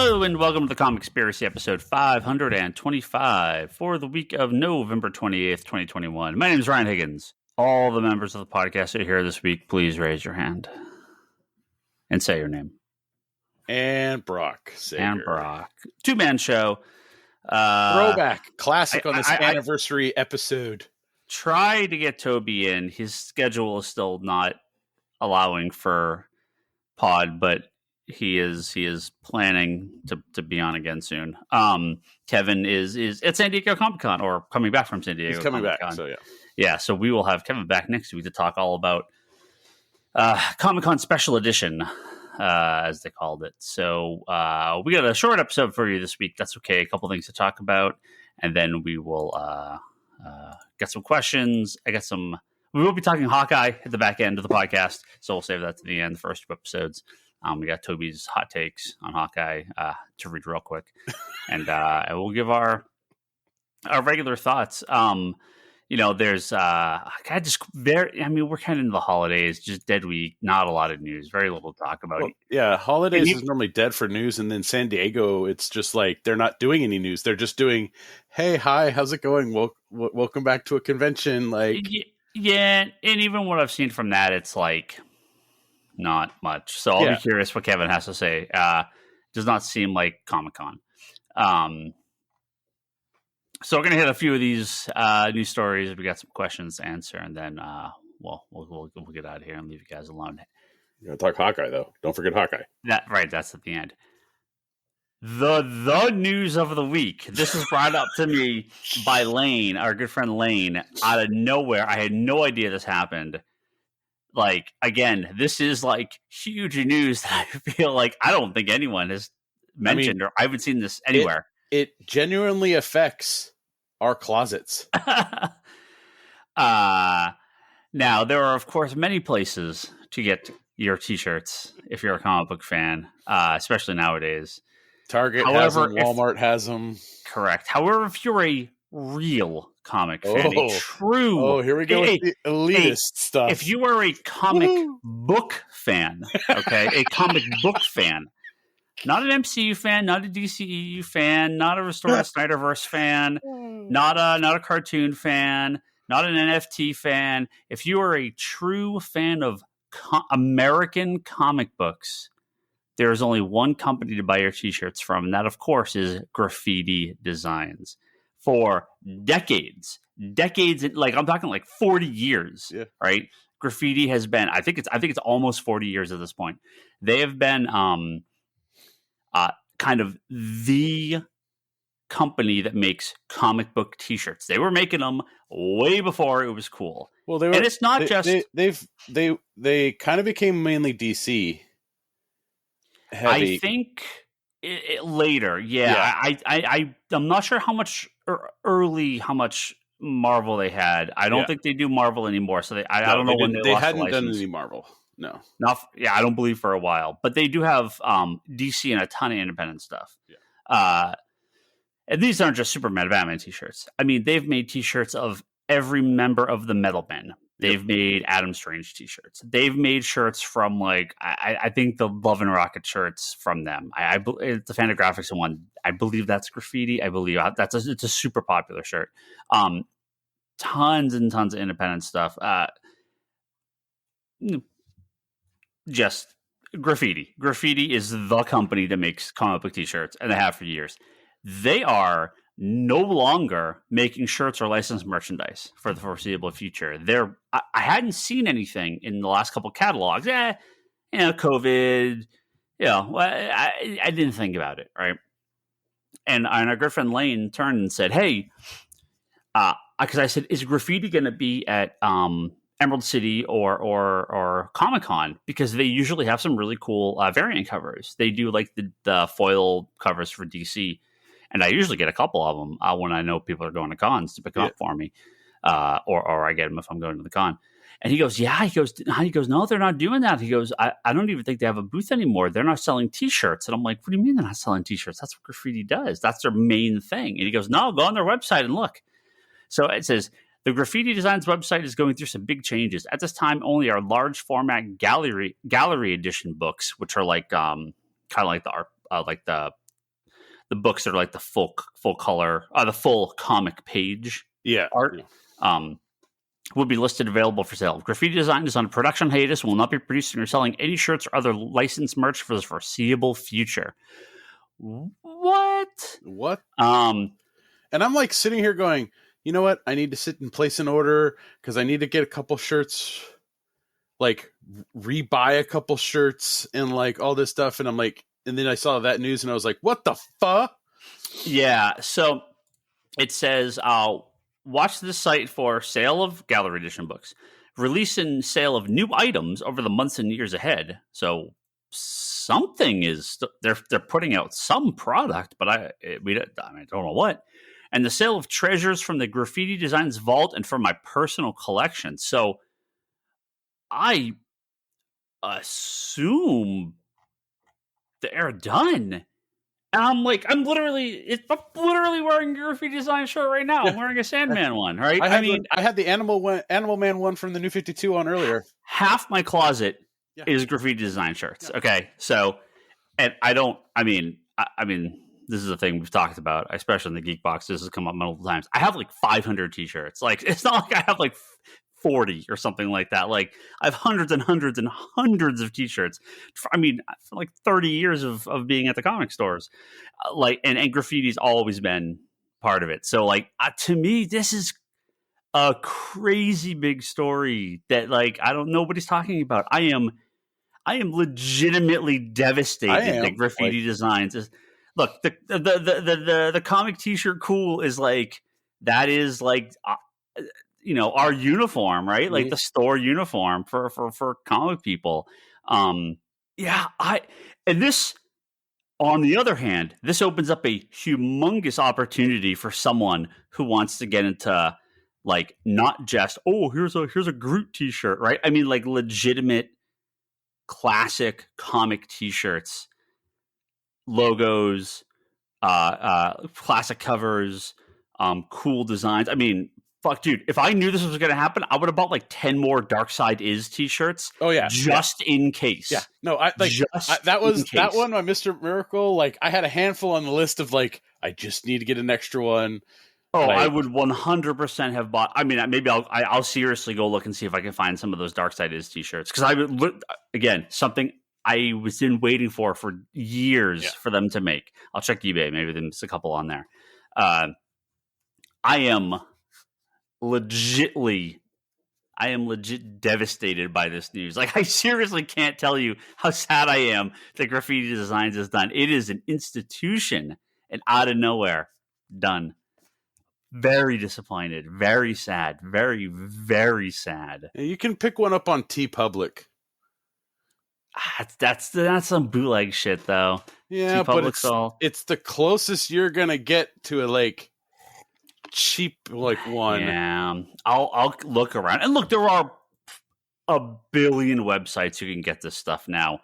Hello and welcome to the Comic Conspiracy episode 525 for the week of November 28th, 2021. My name is Ryan Higgins. All the members of the podcast are here this week. Please raise your hand and say your name. And Brock. Sager. And Brock. Two-man show. Throwback. Classic on this anniversary episode. Try to get Toby in. His schedule is still not allowing for pod, but he is planning to be on again soon. Kevin is at San Diego Comic-Con, or coming back from San Diego. He's coming Comic-Con. back, so yeah. Yeah, so we will have Kevin back next week to talk all about Comic-Con Special Edition, as they called it. So we got a short episode for you this week. That's okay. A couple things to talk about, and then we will get some questions. We will be talking Hawkeye at the back end of the podcast, so we'll save that to the end, the first two episodes. We got Toby's hot takes on Hawkeye to read real quick, and we'll give our regular thoughts. There's we're kind of in the holidays, just dead week, not a lot of news, very little to talk about. Well, yeah, holidays is normally dead for news, and then San Diego, it's just like they're not doing any news. They're just doing, hey, hi, how's it going? Welcome back to a convention. Like, yeah, and even what I've seen from that, it's like not much. So I'll be curious what Kevin has to say. Does not seem like Comic-Con. So we're gonna hit a few of these news stories. We got some questions to answer, and then we'll get out of here and leave you guys alone. You're gonna talk Hawkeye though. Don't forget Hawkeye. That's at the end. The news of the week. This is brought up to me by Lane, our good friend Lane, out of nowhere. I had no idea this happened. Like, again, this is like huge news that I feel like I don't think anyone has mentioned, or I haven't seen this anywhere. It genuinely affects our closets. Now, there are, of course, many places to get your t-shirts if you're a comic book fan, especially nowadays. Target has them, Walmart has them. Correct. However, if you're a real comic fan, a true... Oh, here we go with the elitist stuff. If you are a comic book fan, okay, a comic book fan, not an MCU fan, not a DCEU fan, not a Restored Snyderverse fan, not a cartoon fan, not an NFT fan. If you are a true fan of American comic books, there is only one company to buy your t-shirts from, and that, of course, is Graphitti Designs. For decades, like I'm talking like 40 years, right? Graphitti has been, I think it's almost 40 years at this point. They have been kind of the company that makes comic book t-shirts. They were making them way before it was cool. Well, and it's not they kind of became mainly DC heavy. I think later, I'm not sure how much Marvel they had. I don't think they do Marvel anymore. So I don't know when they lost hadn't the done license. any Marvel. No, I don't believe for a while. But they do have DC and a ton of independent stuff. Yeah. And these aren't just Superman, Batman t-shirts. I mean, they've made t-shirts of every member of the Metal Men. They've made Adam Strange t-shirts. They've made shirts from, like, I think the Love and Rocket shirts from them. It's the Fantagraphics one. I believe that's Graphitti. I believe it's a super popular shirt. Tons and tons of independent stuff. Just Graphitti. Graphitti is the company that makes comic book t-shirts, and they have for years. They are no longer making shirts or licensed merchandise for the foreseeable future. I hadn't seen anything in the last couple catalogs. COVID. I didn't think about it, right? And our good friend Lane turned and said, "Hey," because I said, "Is Graphitti going to be at Emerald City or Comic-Con? Because they usually have some really cool variant covers. They do like the foil covers for DC." And I usually get a couple of them when I know people are going to cons to pick them up for me, or I get them if I'm going to the con. And he goes, "Yeah." He goes, "No, they're not doing that." He goes, I don't even think they have a booth anymore. They're not selling T-shirts." And I'm like, "What do you mean they're not selling T-shirts? That's what Graphitti does. That's their main thing." And he goes, "No, go on their website and look." So it says, the Graphitti Designs website is going through some big changes. At this time, only our large format gallery edition books, which are like kind of like the the books that are like the full color, the full comic page art. Yeah. Would be listed available for sale. Graphitti Designs is on a production hiatus and will not be producing or selling any shirts or other licensed merch for the foreseeable future. What? And I'm like sitting here going, you know what? I need to sit and place an order because I need to get a couple shirts, like rebuy a couple shirts and like all this stuff. And I'm like, and then I saw that news and I was like, what the fuck? Yeah. So it says, watch this site for sale of gallery edition books, release and sale of new items over the months and years ahead. So something is they're putting out some product, but I don't know what. And the sale of treasures from the Graphitti Designs vault and from my personal collection. So I assume they're done. And I'm like, I'm literally wearing a Graphitti Design shirt right now. I'm wearing a Sandman one, right? I had the Animal Man one from the New 52 on earlier. Half my closet is Graphitti Design shirts. Yeah. Okay, so, and I mean, this is a thing we've talked about, especially in the Geek Box. This has come up multiple times. I have like 500 t-shirts. Like, it's not like I have like 40 or something like that. Like, I have hundreds and hundreds and hundreds of t-shirts. I mean, for like 30 years of being at the comic stores. And Graffiti's always been part of it. So, like, to me, this is a crazy big story that, like, nobody's talking about. I am legitimately devastated that Graphitti Designs is. Look, the comic t-shirt cool is like, that is like, our uniform, right? Mm-hmm. Like the store uniform for comic people. And this, on the other hand, this opens up a humongous opportunity for someone who wants to get into, like, not just, here's a Groot t-shirt, right? I mean, like, legitimate classic comic t-shirts, logos, classic covers, cool designs. I mean, fuck, dude, if I knew this was going to happen, I would have bought like 10 more Dark Side Is t-shirts. Oh yeah, just in case. Yeah, no, that one, my Mr. Miracle. Like, I had a handful on the list of, like, I just need to get an extra one. Oh, I would 100% have bought. I mean, maybe I'll seriously go look and see if I can find some of those Dark Side Is t-shirts, because I would look, again, something I was waiting for years for them to make. I'll check eBay. Maybe there's a couple on there. I am legit devastated by this news. Like, I seriously can't tell you how sad I am that Graphitti Designs is done. It is an institution, and out of nowhere, done. Very disappointed. Very sad. Very, very sad. You can pick one up on TeePublic. That's some bootleg shit, though. Yeah, but it's the closest you're gonna get to a, like, cheap, like, one. Yeah, I'll look around, and look, there are a billion websites you can get this stuff now.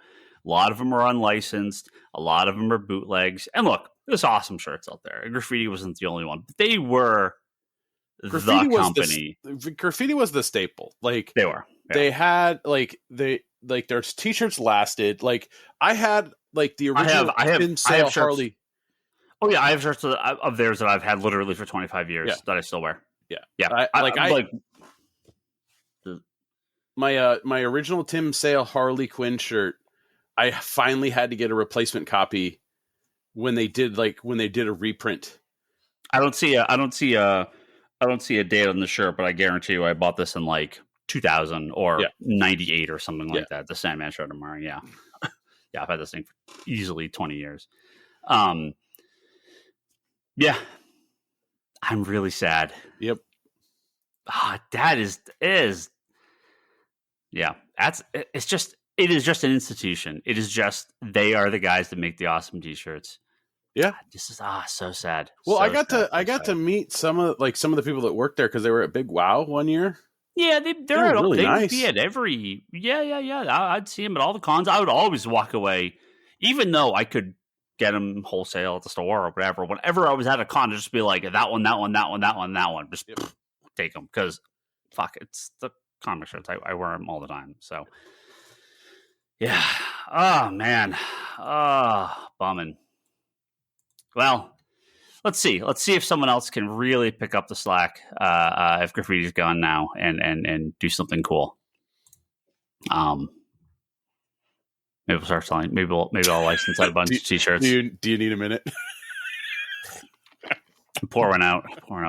A lot of them are unlicensed. A lot of them are bootlegs. And look, there's awesome shirts out there. Graphitti wasn't the only one, but they were the company. Graphitti was the staple. Like, they were. Yeah. They had their t-shirts lasted. Like, I had, like, the original I have Harley. Oh yeah, I have shirts of theirs that I've had literally for 25 years that I still wear. Yeah. My original Tim Sale Harley Quinn shirt, I finally had to get a replacement copy when they did a reprint. I don't see a date on the shirt, but I guarantee you I bought this in like 2000 or 98 or something like that. The Sandman shirt I'm wearing. Yeah. Yeah. I've had this thing for easily 20 years. Yeah. I'm really sad. Yep. That is yeah. It is just an institution. It is just, they are the guys that make the awesome t-shirts. Yeah. This is so sad. Well, I got to meet some of the people that worked there because they were at Big Wow one year. Yeah, they're really nice. Would be at every I'd see them at all the cons. I would always walk away, even though I could get them wholesale at the store or whatever. Whenever I was at a con, I'd just be like, that one. Just take them, because fuck, it's the comic shirts. I wear them all the time. So yeah. Oh man. Oh, bumming. Well, let's see. Let's see if someone else can really pick up the slack if Graffiti's gone now and do something cool. Maybe we'll start selling. Maybe I'll license out a bunch of t-shirts. Do you need a minute? Pour one out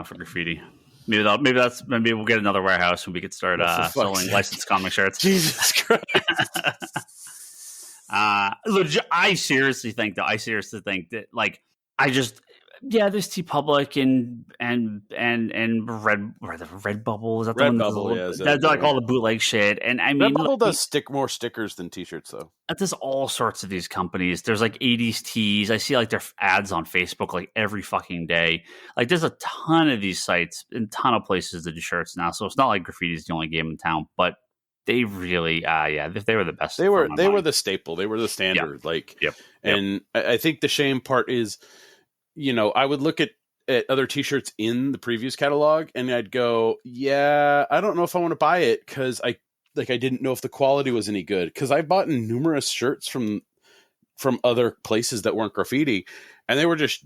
for Graffiti. Maybe we'll get another warehouse and we could start selling licensed comic shirts. Jesus Christ. I seriously think that like there's TeePublic and Redbubble. Is that the one? Redbubble, that's like all the bootleg shit. And I mean, Redbubble does more stickers than t-shirts, though. There's all sorts of these companies. There's like 80s tees. I see like their ads on Facebook like every fucking day. Like there's a ton of these sites and a ton of places to do shirts now. So it's not like Graffiti's the only game in town, but they really, they were the best. They were the staple. They were the standard. And I think the shame part is, I would look at other t-shirts in the previous catalog and I'd go, yeah, I don't know if I want to buy it because I didn't know if the quality was any good. Because I bought numerous shirts from other places that weren't Graffiti, and they were just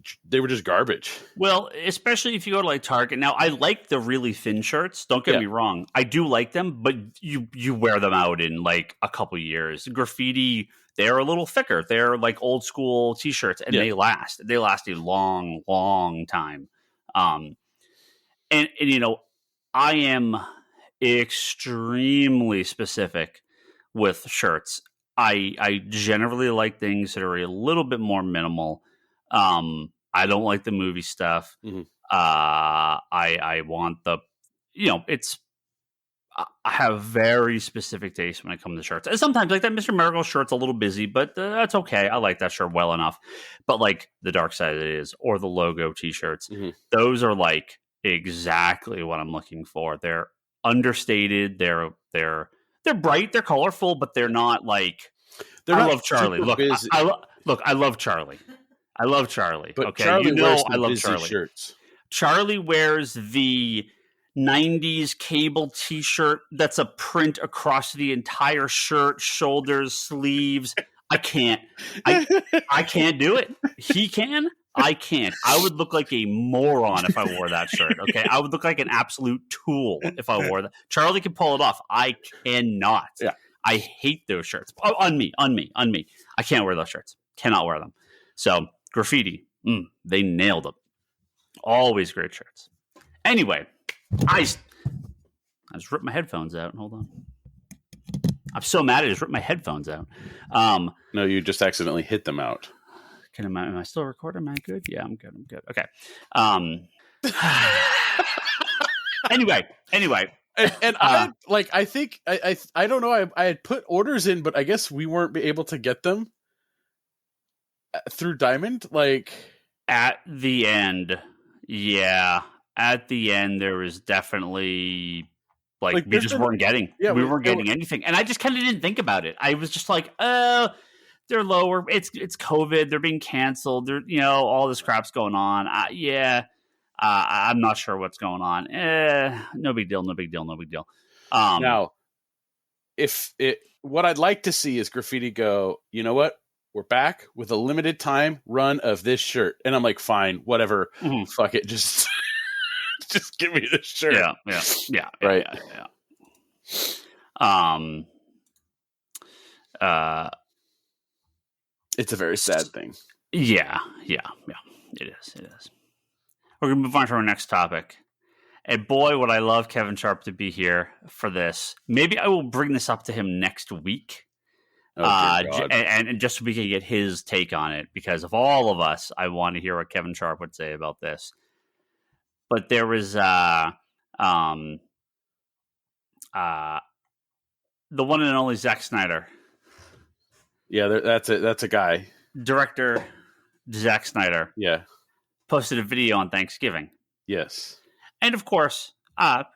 garbage. Well, especially if you go to like Target. Now, I like the really thin shirts. Don't get me wrong. I do like them, but you wear them out in like a couple years. Graffiti, they're a little thicker. They're like old school t-shirts, and they last. They last a long, long time. And I am extremely specific with shirts. I generally like things that are a little bit more minimal. I don't like the movie stuff. Mm-hmm. I want the, I have very specific taste when it comes to shirts. And sometimes like that Mr. Miracle shirt's a little busy, but that's okay. I like that shirt well enough. But like the Dark Side It Is or the logo t-shirts, those are like exactly what I'm looking for. They're understated. They're bright. They're colorful, but they're not like. I love Charlie. Look, I love Charlie. I love Charlie. But okay, Charlie wears I love Charlie. Shirts. Charlie wears the 90s cable t-shirt that's a print across the entire shirt, shoulders, sleeves. I can't do it. He can. I can't. I would look like a moron if I wore that shirt. Okay, I would look like an absolute tool if I wore that. Charlie can pull it off. I cannot. Yeah. I hate those shirts. Oh, on me. I can't wear those shirts. Cannot wear them. So Graffiti, they nailed it. Always great shirts. Anyway, I just ripped my headphones out. Hold on. I'm so mad I just ripped my headphones out. No, you just accidentally hit them out. Am I still recording? Am I good? Yeah, I'm good. Okay. Anyway. And I think I don't know. I had put orders in, but I guess we weren't able to get them through Diamond. Like at the end, there was definitely like we just weren't getting. Yeah, we weren't getting anything, and I just kind of didn't think about it. I was just like, they're lower. It's COVID. They're being canceled. They're all this crap's going on. I'm not sure what's going on. No big deal. Now, what I'd like to see is Graffiti go, you know what? We're back with a limited time run of this shirt. And I'm like, fine, whatever. Fuck it. Just give me this shirt. Yeah. Right. It's a very sad thing. Yeah. It is. We're going to move on to our next topic. And boy, would I love Kevin Sharp to be here for this. Maybe I will bring this up to him next week. And just so we can get his take on it. Because of all of us, I want to hear what Kevin Sharp would say about this. But there was the one and only Zack Snyder. Yeah, that's a guy. Director Zack Snyder. Yeah. Posted a video on Thanksgiving. Yes. And of course, like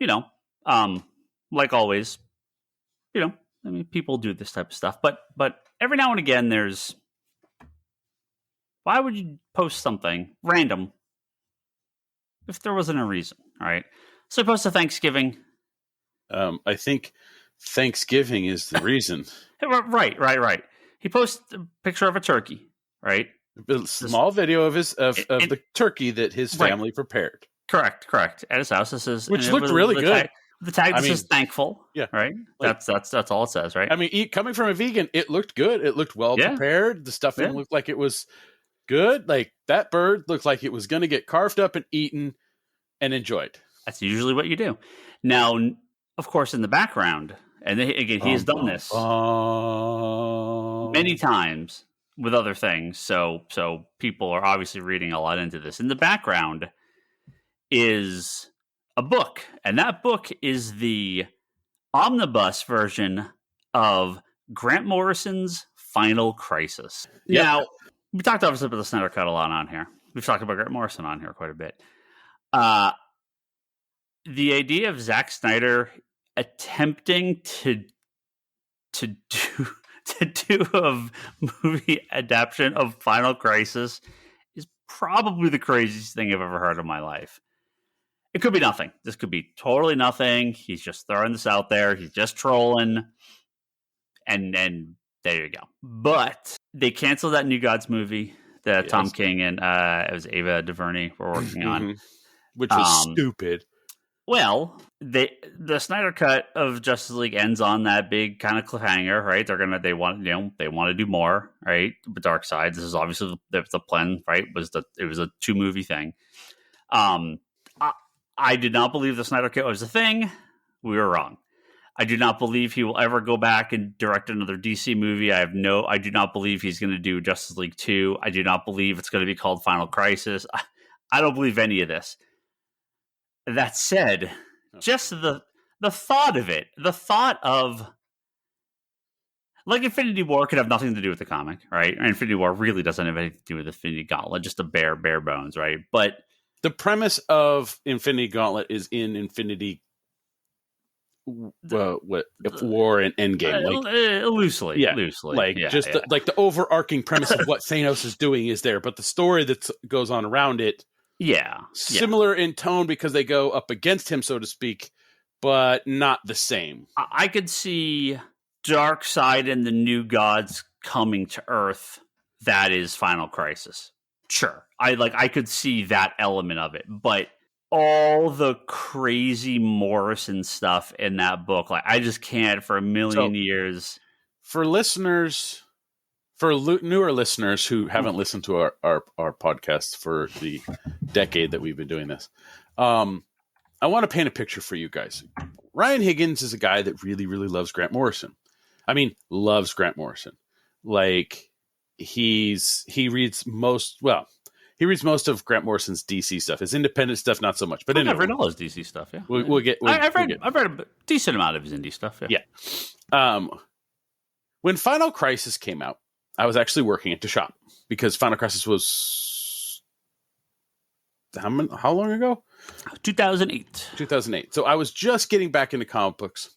always, people do this type of stuff, but every now and again why would you post something random if there wasn't a reason? All right. So I posted Thanksgiving. I think Thanksgiving is the reason. Right. He posted a picture of a turkey, right? A small video of the turkey that his family prepared. Correct. At his house. This is which looked really good. The tag says thankful. Yeah. Right. Like, that's all it says, right? I mean, coming from a vegan, it looked good. It looked well prepared. The stuffing looked like it was good. Like that bird looked like it was going to get carved up and eaten and enjoyed. That's usually what you do. Now, of course, in the background, and again, he has done this many times with other things. So people are obviously reading a lot into this. In the background is a book, and that book is the Omnibus version of Grant Morrison's Final Crisis. Yep. Now, we talked obviously about the Snyder Cut a lot on here. We've talked about Grant Morrison on here quite a bit. The idea of Zack Snyder attempting to do a movie adaptation of Final Crisis is probably the craziest thing I've ever heard in my life. It could be nothing. This could be totally nothing. He's just throwing this out there. He's just trolling. And there you go. But they canceled that New Gods movie that Tom King and it was Ava DuVernay were working on. Which was stupid. Well, the Snyder Cut of Justice League ends on that big kind of cliffhanger, right? They want to do more, right? But Darkseid, this is obviously the plan, right? It was a 2-movie thing. I did not believe the Snyder Cut was a thing. We were wrong. I do not believe he will ever go back and direct another DC movie. I do not believe he's going to do Justice League 2. I do not believe it's going to be called Final Crisis. I don't believe any of this. That said, just the thought of it, the thought of, like, Infinity War could have nothing to do with the comic, right? Infinity War really doesn't have anything to do with Infinity Gauntlet, just a bare bones, right? But the premise of Infinity Gauntlet is in Infinity War and Endgame, loosely, like the overarching premise of what Thanos is doing is there, but the story that goes on around it, similar in tone because they go up against him, so to speak, but not the same. I could see Darkseid and the New Gods coming to Earth. That is Final Crisis. Sure. I could see that element of it, but all the crazy Morrison stuff in that book, I just can't for a million years. For newer listeners who haven't listened to our podcast for the decade that we've been doing this, I want to paint a picture for you guys. Ryan Higgins is a guy that really, really loves Grant Morrison. I mean, loves Grant Morrison. Like, he reads most of Grant Morrison's DC stuff. His independent stuff, not so much. But I've read all his DC stuff. Yeah, I've read a decent amount of his indie stuff. Yeah. When Final Crisis came out, I was actually working at the shop because Final Crisis was how long ago? 2008. 2008. So I was just getting back into comic books.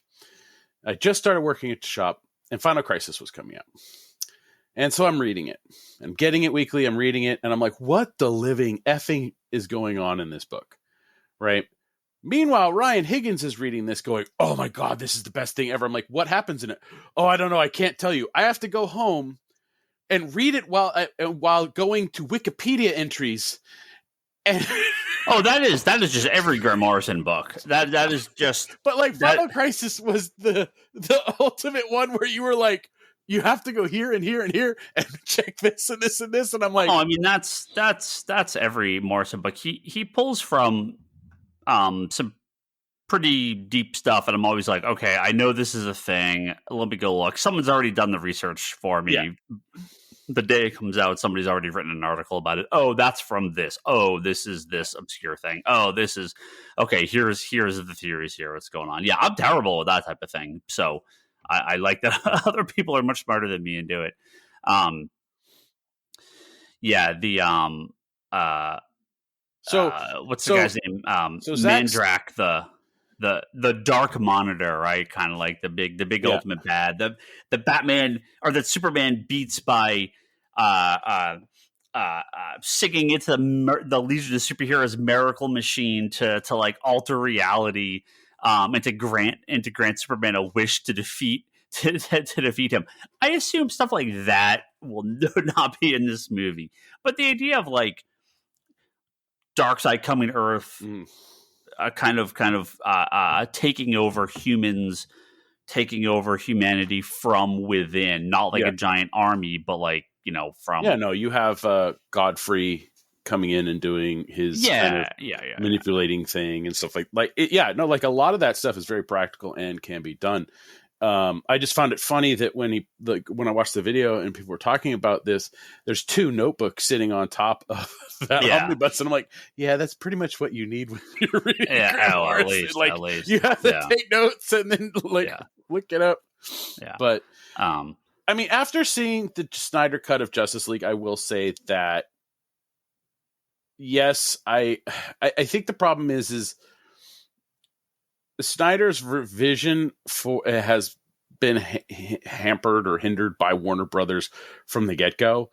I just started working at the shop, and Final Crisis was coming out. And so I'm reading it. I'm getting it weekly. I'm reading it. And I'm like, what the living effing is going on in this book? Right? Meanwhile, Ryan Higgins is reading this going, oh my God, this is the best thing ever. I'm like, what happens in it? Oh, I don't know. I can't tell you. I have to go home and read it while going to Wikipedia entries. And that is just every Grant Morrison book. That is just. But like Final Crisis was the ultimate one where you were like, you have to go here and here and here and check this and this and this. And I'm like, I mean, that's every Morrison book. He pulls from some pretty deep stuff. And I'm always like, okay, I know this is a thing. Let me go look. Someone's already done the research for me. Yeah. The day it comes out, somebody's already written an article about it. Oh, that's from this. Oh, this is this obscure thing. Oh, this is okay. Here's the theories here. What's going on? Yeah, I'm terrible with that type of thing. So I like that other people are much smarter than me and do it. What's the guy's name? Mandrak, the Dark Monitor, right? Kind of like the big ultimate bad. The Batman or the Superman beats by singing into the Legion of Superheroes miracle machine to like alter reality, and to grant Superman a wish to defeat him. I assume stuff like that will not be in this movie. But the idea of like Darkseid coming to Earth, kind of taking over humans, taking over humanity from within, not like a giant army, but like, you know, from you have Godfrey coming in and doing his manipulating thing and stuff like a lot of that stuff is very practical and can be done. I just found it funny that when I watched the video and people were talking about this, there's 2 notebooks sitting on top of that omnibus, and I'm like, that's pretty much what you need when you're reading. At least you have to take notes and then look it up. Yeah, but I mean, after seeing the Snyder cut of Justice League, I will say that yes, I think the problem is Snyder's vision has been hampered or hindered by Warner Brothers from the get-go.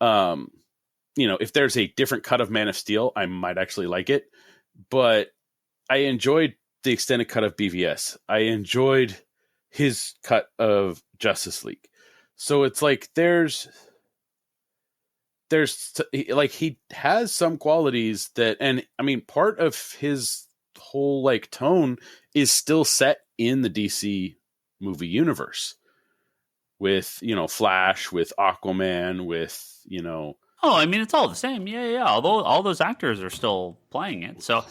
If there's a different cut of Man of Steel, I might actually like it, but I enjoyed the extended cut of BVS. I enjoyed his cut of Justice League. So it's like there's like he has some qualities that, and I mean, part of his whole like tone is still set in the DC movie universe with, Flash, with Aquaman, with, Oh, I mean, it's all the same. Yeah. Although all those actors are still playing it. So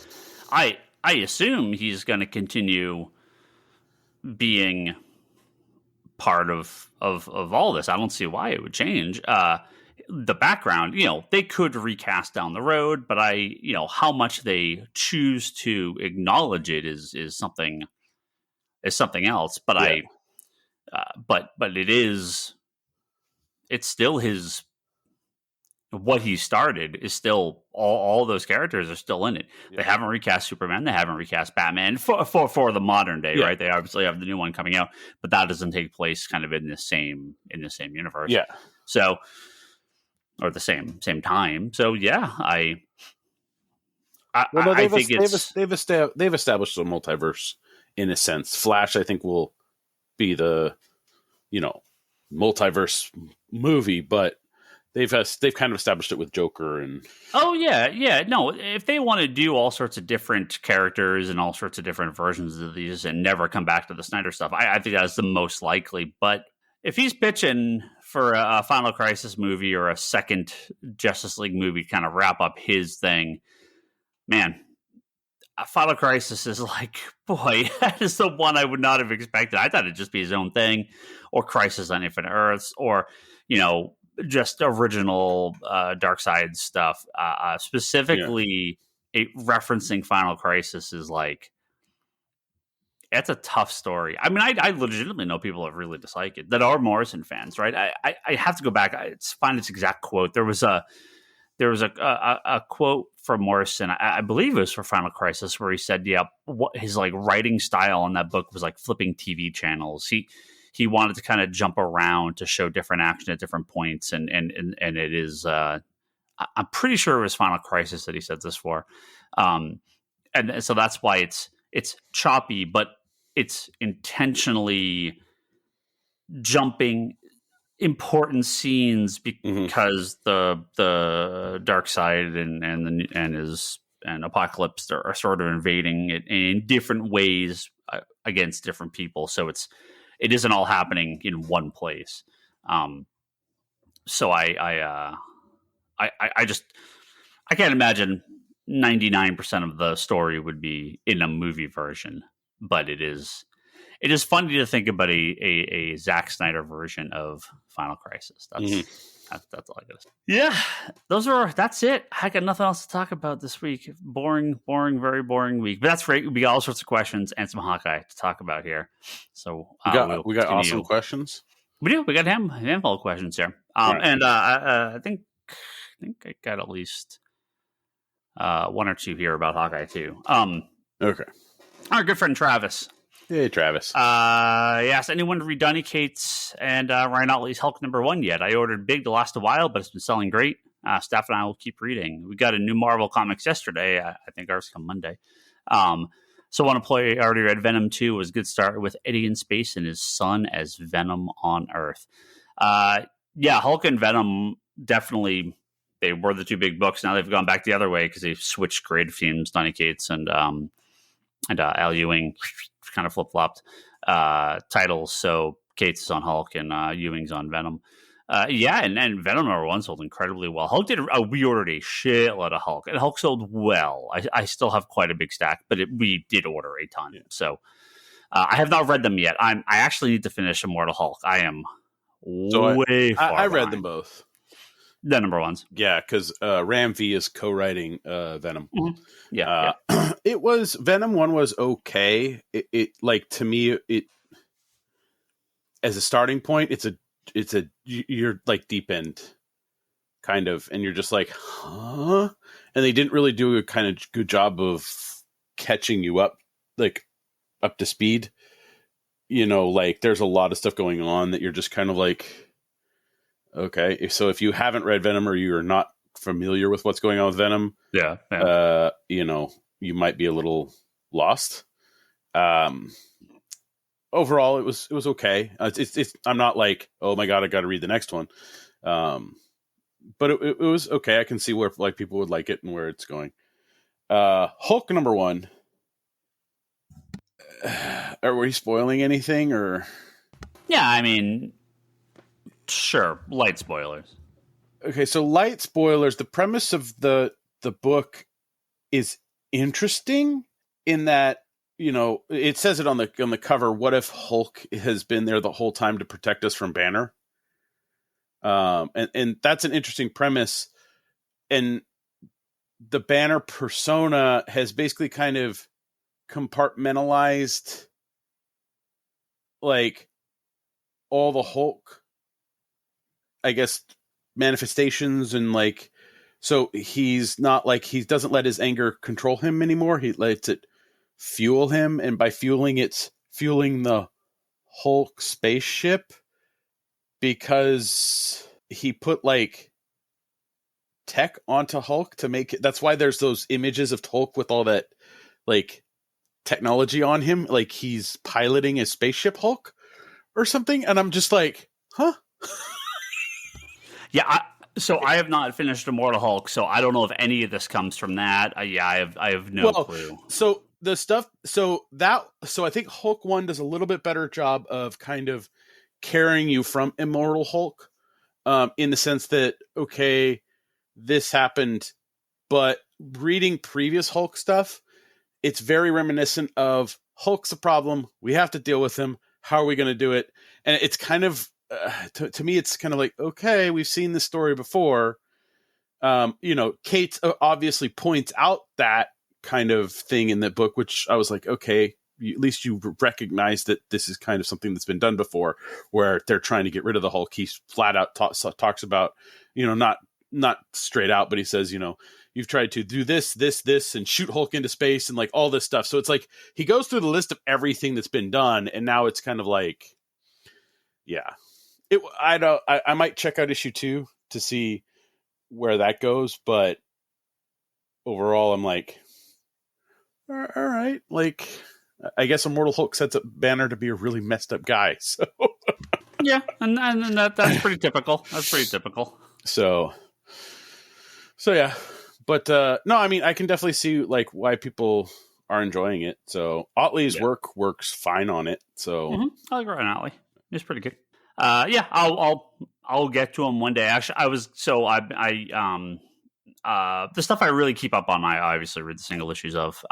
I assume he's going to continue being part of all this. I don't see why it would change. The background, they could recast down the road, but how much they choose to acknowledge it is something else. But but it's still what he started is still all those characters are still in it. Yeah. They haven't recast Superman. They haven't recast Batman for the modern day, right? They obviously have the new one coming out, but that doesn't take place kind of in the same universe. Yeah. So, or the same time. So yeah, I think they've established a multiverse in a sense. Flash, I think, will be the multiverse movie, but they've kind of established it with Joker and no, if they want to do all sorts of different characters and all sorts of different versions of these and never come back to the Snyder stuff, I think that's the most likely. But if he's pitching for a Final Crisis movie or a second Justice League movie to kind of wrap up his thing, man, Final Crisis is like, boy, that is the one I would not have expected. I thought it'd just be his own thing, or Crisis on Infinite Earths, or just original Darkseid stuff. Specifically, referencing Final Crisis is like, it's a tough story. I mean, I legitimately know people that really dislike it, that are Morrison fans, right? I have to go back. Find its exact quote. There was a quote from Morrison, I believe it was for Final Crisis, where he said, what his like writing style on that book was like flipping TV channels. He wanted to kind of jump around to show different action at different points, and it is I'm pretty sure it was Final Crisis that he said this for, and so that's why it's choppy, but it's intentionally jumping important scenes because the Darkseid and Apocalypse are sort of invading it in different ways against different people. So it isn't all happening in one place. So I can't imagine 99% of the story would be in a movie version, but it is funny to think about a Zack Snyder version of Final Crisis. That's all I gotta say. Yeah, that's it. I got nothing else to talk about this week. Boring, very boring week. But that's great. We got all sorts of questions and some Hawkeye to talk about here. So we got awesome questions. We do. We got a handful of questions here. Right. And I think I got at least one or two here about Hawkeye too. Okay. Our good friend Travis. Hey, Travis. Yes, anyone to read Donny Cates and Ryan Otley's Hulk #1 yet? I ordered big to last a while, but it's been selling great. Steph and I will keep reading. We got a new Marvel comics yesterday. I think ours come Monday. So I want to play. I already read Venom 2. It was a good start with Eddie in space and his son as Venom on Earth. Yeah, Hulk and Venom definitely, they were the two big books. Now they've gone back the other way because they've switched creative teams. Donny Cates and Al Ewing kind of flip flopped titles. So Cates is on Hulk and Ewing's on Venom. And Venom #1 sold incredibly well. Hulk we ordered a shitload of Hulk, and Hulk sold well. I still have quite a big stack, but we did order a ton. Yeah. So I have not read them yet. I actually need to finish Immortal Hulk. I am way far I read them both. The #1s. Yeah, because Ram V is co-writing Venom. Mm-hmm. It was Venom 1 was okay. It like, to me, it as a starting point, it's a you're like deep end kind of, and you're just like, huh? And they didn't really do a kind of good job of catching you up, like up to speed. Like there's a lot of stuff going on that you're just kind of like, okay. So if you haven't read Venom or you're not familiar with what's going on with Venom, you might be a little lost. Overall, it was okay. I'm not like, oh my god, I got to read the next one. But it was okay. I can see where like people would like it and where it's going. Hulk #1. Are we spoiling anything or? Yeah, I mean, sure, light spoilers. Okay, so light spoilers. The premise of the book is interesting in that, it says it on the cover. What if Hulk has been there the whole time to protect us from Banner? And that's an interesting premise. And the Banner persona has basically kind of compartmentalized like all the Hulk, I guess, manifestations, and like, so he's not like, he doesn't let his anger control him anymore. He lets it fuel him, and by fueling, it's fueling the Hulk spaceship, because he put like tech onto Hulk to make it. That's why there's those images of Hulk with all that like technology on him, like he's piloting a spaceship Hulk or something. And I'm just like, huh? Yeah. So I have not finished Immortal Hulk, so I don't know if any of this comes from that. I have no clue. So the stuff, so I think Hulk 1 does a little bit better job of kind of carrying you from Immortal Hulk, in the sense that, okay, this happened, but reading previous Hulk stuff, it's very reminiscent of Hulk's a problem. We have to deal with him. How are we going to do it? And it's kind of, to me, it's kind of like, okay, we've seen this story before. Kate obviously points out that kind of thing in the book, which I was like, okay, at least you recognize that this is kind of something that's been done before, where they're trying to get rid of the Hulk. He flat out talks about, not straight out, but he says, you've tried to do this, and shoot Hulk into space and like all this stuff. So it's like he goes through the list of everything that's been done, and now it's kind of like, yeah, I might check out issue 2 to see where that goes, but overall, I'm like, all right, like, I guess Immortal Hulk sets up Banner to be a really messed up guy. So yeah, and that's pretty typical. That's pretty typical. So yeah, but no, I mean, I can definitely see like why people are enjoying it. So Otley's work works fine on it. So I like Ryan Otley. He's pretty good. I'll get to him one day. Actually, the stuff I really keep up on, I obviously read the single issues of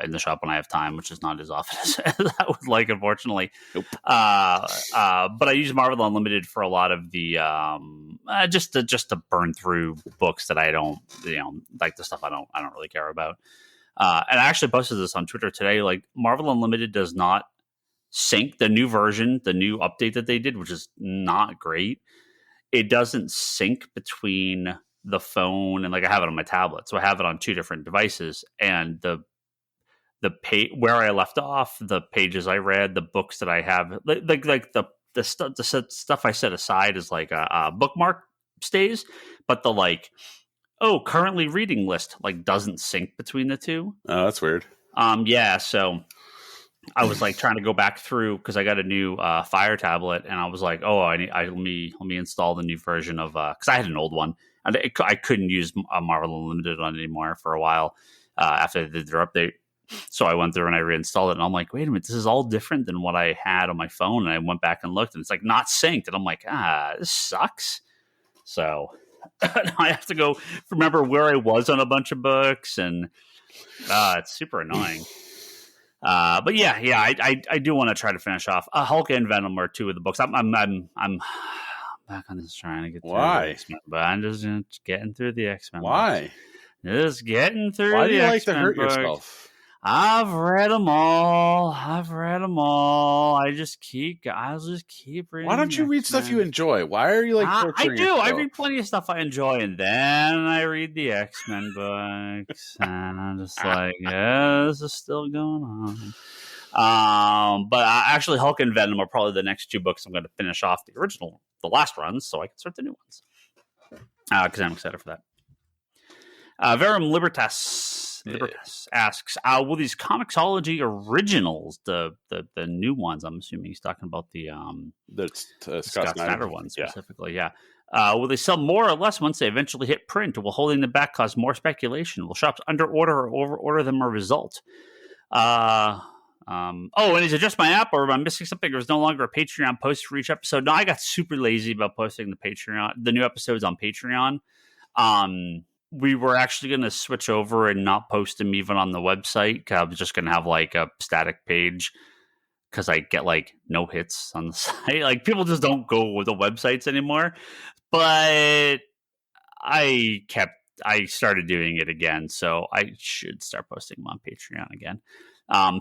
in the shop when I have time, which is not as often as I would like, unfortunately. Nope. But I use Marvel Unlimited for a lot of the just to burn through books that I don't, like the stuff I don't really care about. And I actually posted this on Twitter today. Like, Marvel Unlimited does not sync the new version, the new update that they did, which is not great. It doesn't sync between the phone and, like, I have it on my tablet, so I have it on 2 different devices, and the page where I left off, the pages I read, the books that I have, like the stuff I set aside is like a bookmark stays, but the like, currently reading list like doesn't sync between the 2. Oh, that's weird. Yeah, so I was like trying to go back through because I got a new Fire tablet, and I was like, oh, let me install the new version of because I had an old one, and I couldn't use Marvel Unlimited on it anymore for a while after they did their update. So I went through and I reinstalled it, and I'm like, wait a minute, this is all different than what I had on my phone. And I went back and looked, and it's like not synced, and I'm like, this sucks. So I have to go remember where I was on a bunch of books, and it's super annoying. But yeah, I do want to try to finish off Hulk and Venom are two of the books. I'm back on this trying to get through Why? the X-Men, but I'm just getting through the X-Men. Why? Books. Just getting through. Why the do you like to X-Men hurt books. yourself? I've read them all. I'll just keep reading. Why don't you read stuff you enjoy? Why are you like torturing I do. yourself? I read plenty of stuff I enjoy, and then I read the X-Men books, and I'm just like, yeah, this is still going on. But actually, Hulk and Venom are probably the next two books I'm going to finish off the last runs, so I can start the new ones. Because I'm excited for that. Verum Libertas asks, will these Comixology originals, the new ones, I'm assuming he's talking about the Scott Snyder ones specifically, will they sell more or less once they eventually hit print? Will holding them back cause more speculation? Will shops under order or over order them a result? And is it just my app, or am I missing something? There's no longer a Patreon post for each episode. No, I got super lazy about posting the new episodes on Patreon. We were actually going to switch over and not post them even on the website. I was just going to have like a static page because I get like no hits on the site. Like people just don't go with the websites anymore. But I started doing it again, so I should start posting them on Patreon again.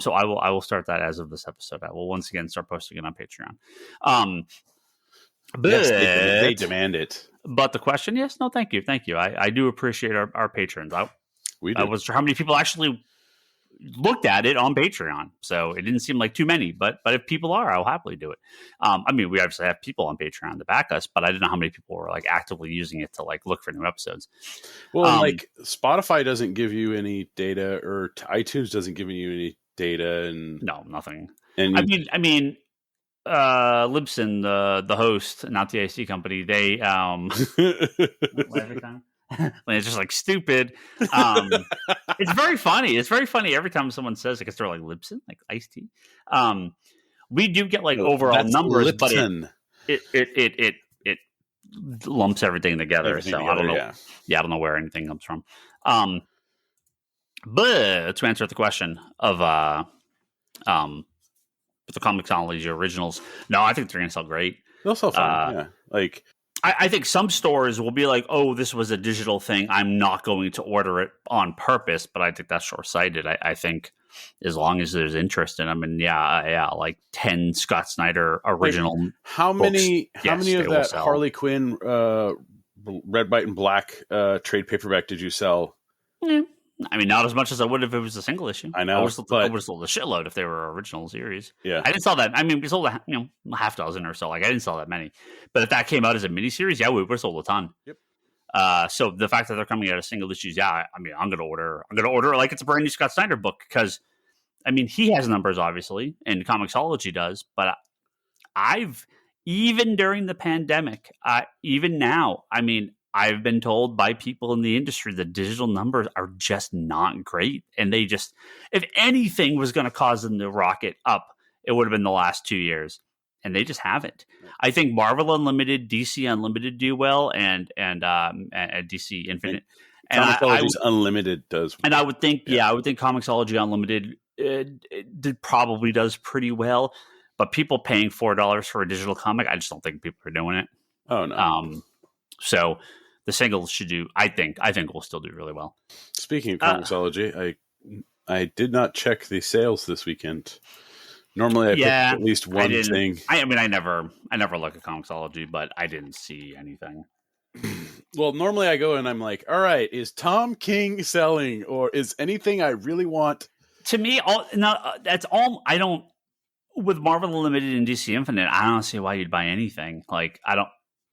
So I will start that as of this episode. I will once again start posting it on Patreon. But yes, they demand it. But the question, yes, no, thank you. I do appreciate our patrons. I wasn't sure how many people actually looked at it on Patreon, so it didn't seem like too many. But if people are, I'll happily do it. We obviously have people on Patreon to back us, but I didn't know how many people were like actively using it to like look for new episodes. Well, like Spotify doesn't give you any data, or iTunes doesn't give you any data, and no, nothing. And Libsyn, the host, not the IC company, they every time it's just like stupid. It's very funny. It's very funny every time someone says it because they're like Libsyn, like iced tea. We do get like overall numbers, Lipton. But it lumps everything together. I don't know. Yeah, I don't know where anything comes from. But to answer the question of the Comixology originals, no, I think they're going to sell great. They'll sell fine. Yeah, like I think some stores will be like, "Oh, this was a digital thing. I'm not going to order it on purpose." But I think that's short-sighted. I think as long as there's interest in them, and like 10 Scott Snyder original. Like, how many of that Harley Quinn Red, White, and Black trade paperback did you sell? Yeah. I mean, not as much as I would if it was a single issue. I know. I would have sold a shitload if they were original series. Yeah. I didn't sell that. I mean, we sold half dozen or so. Like, I didn't sell that many. But if that came out as a miniseries, we would have sold a ton. Yep. So the fact that they're coming out as single issues, I'm going to order it like it's a brand new Scott Snyder book because, I mean, he has numbers, obviously, and Comixology does. But even during the pandemic, even now, I mean, I've been told by people in the industry that digital numbers are just not great. And they just, if anything was going to cause them to rocket up, it would have been the last 2 years. And they just haven't. I think Marvel Unlimited, DC Unlimited do well, and DC Infinite. And Comixology's Unlimited does. And I would think, I would think Comixology Unlimited probably does pretty well. But people paying $4 for a digital comic, I just don't think people are doing it. Oh, no. So the singles should do. I think we'll still do really well. Speaking of Comixology, I did not check the sales this weekend. Normally, I pick at least one thing. I never look at Comixology, but I didn't see anything. Well, normally I go and I'm like, all right, is Tom King selling, or is anything I really want? To me, that's all. I don't. With Marvel Unlimited and DC Infinite, I don't see why you'd buy anything. Like, I don't.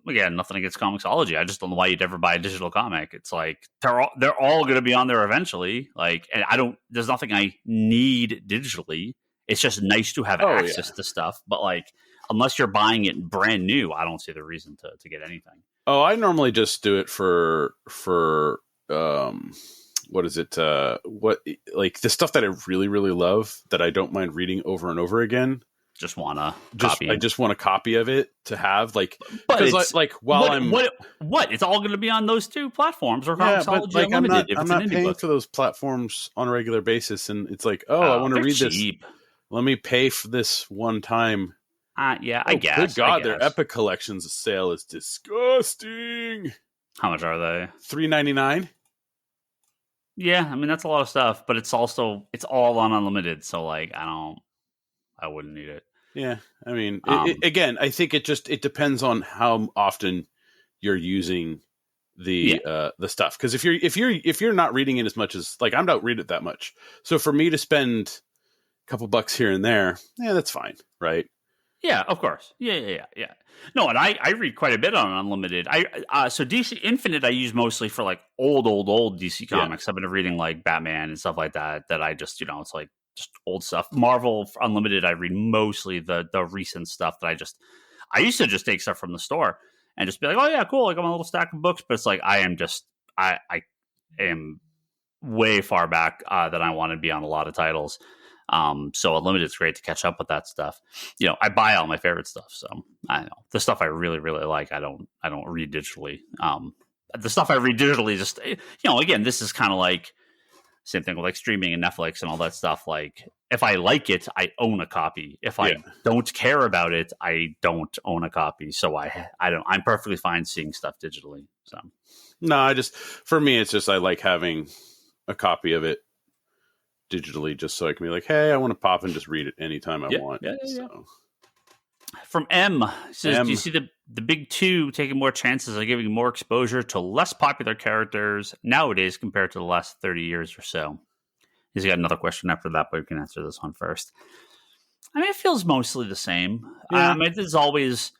Again, nothing against Comixology. I just don't know why you'd ever buy a digital comic. It's like they're all going to be on there eventually. Like, and there's nothing I need digitally, It's just nice to have access to stuff. But like, unless you're buying it brand new, I don't see the reason to get anything. Oh, I normally just do it for what is it? What, like the stuff that I really, really love that I don't mind reading over and over again. Just want a copy. I just want a copy of it to have, like, but because what it's all going to be on those two platforms or but like I'm not paying for those platforms on a regular basis, and it's like, I want to read cheap. This. Let me pay for this one time. I guess. Good God, their Epic Collections sale is disgusting. How much are they? $3.99. Yeah, I mean that's a lot of stuff, but it's all on unlimited, so like I wouldn't need it. Yeah, I mean, again, I think it depends on how often you're using the stuff. Because if you're not reading it as much as, like, I don't read it that much, so for me to spend a couple bucks here and there, that's fine, right? Yeah, of course. Yeah. No, and I read quite a bit on unlimited. So DC Infinite I use mostly for like old DC comics. Yeah. I've been reading like Batman and stuff like that I just, it's like just old stuff. Marvel Unlimited I read mostly the recent stuff that I used to just take stuff from the store and just be like, oh yeah, cool, like I'm a little stack of books, but it's like I am way far back than I want to be on a lot of titles. So Unlimited is great to catch up with that stuff. I buy all my favorite stuff. So I know the stuff I really, really like, I don't read digitally. The stuff I read digitally, just, again, this is kind of like same thing with like streaming and Netflix and all that stuff. Like if I like it, I own a copy. If I don't care about it, I don't own a copy. So I'm perfectly fine seeing stuff digitally. So no, for me, it's just, I like having a copy of it digitally, just so I can be like, hey, I want to pop and just read it anytime I want. So. From M says, do you see the big two taking more chances of giving more exposure to less popular characters nowadays compared to the last 30 years or so? He's got another question after that, but we can answer this one first. I mean, it feels mostly the same. Yeah. I mean, there's always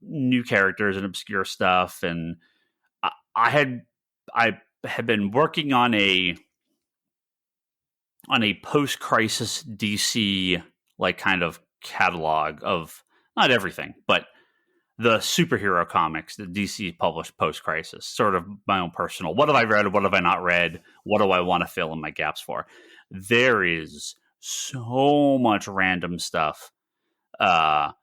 new characters and obscure stuff, and I had been working on a post-crisis DC like kind of catalog of not everything, but the superhero comics that DC published post-crisis, sort of my own personal. What have I read? What have I not read? What do I want to fill in my gaps for? There is so much random stuff that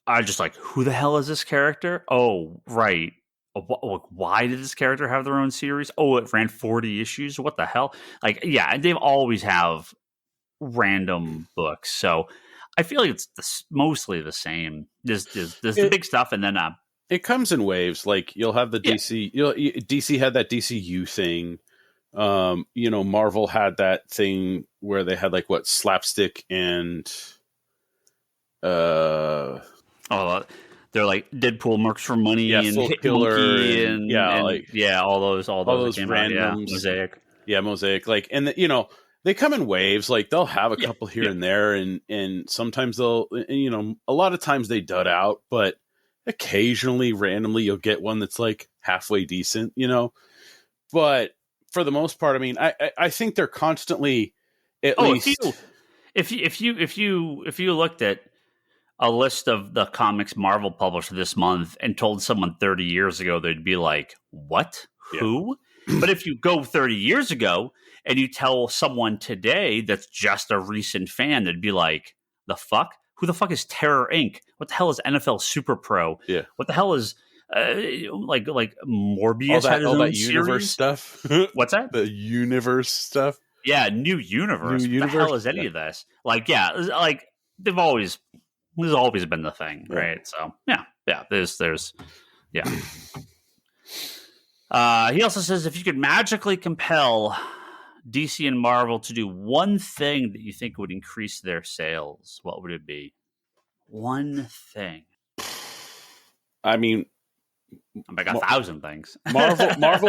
I just like, who the hell is this character? Oh, right. Why did this character have their own series? Oh, it ran 40 issues. What the hell? Like, yeah, they always have random books. So I feel like it's mostly the same. There's the big stuff, and then it comes in waves. Like you'll have the DC. DC had that DCEU thing. Marvel had that thing where they had like slapstick and they're like Deadpool Mercs for Money and Hit Monkey and all those randoms. Mosaic. Like, and they come in waves. Like they'll have a couple here and there, and sometimes they'll, a lot of times they dud out, but occasionally, randomly, you'll get one that's like halfway decent, But for the most part, I mean, I think they're constantly at least. If you looked at a list of the comics Marvel published this month and told someone 30 years ago, they'd be like, "What? Who?" But if you go 30 years ago and you tell someone today that's just a recent fan, they'd be like, "The fuck? Who the fuck is Terror Inc? What the hell is NFL Super Pro? Yeah. What the hell is like Morbius all had his own that universe series stuff? What's that? The universe stuff? Yeah, new universe. What the hell is any of this? Like, they've always. This has always been the thing, right? So, there's. He also says, if you could magically compel DC and Marvel to do one thing that you think would increase their sales, what would it be? One thing. I mean, I'm like 1,000 things. Marvel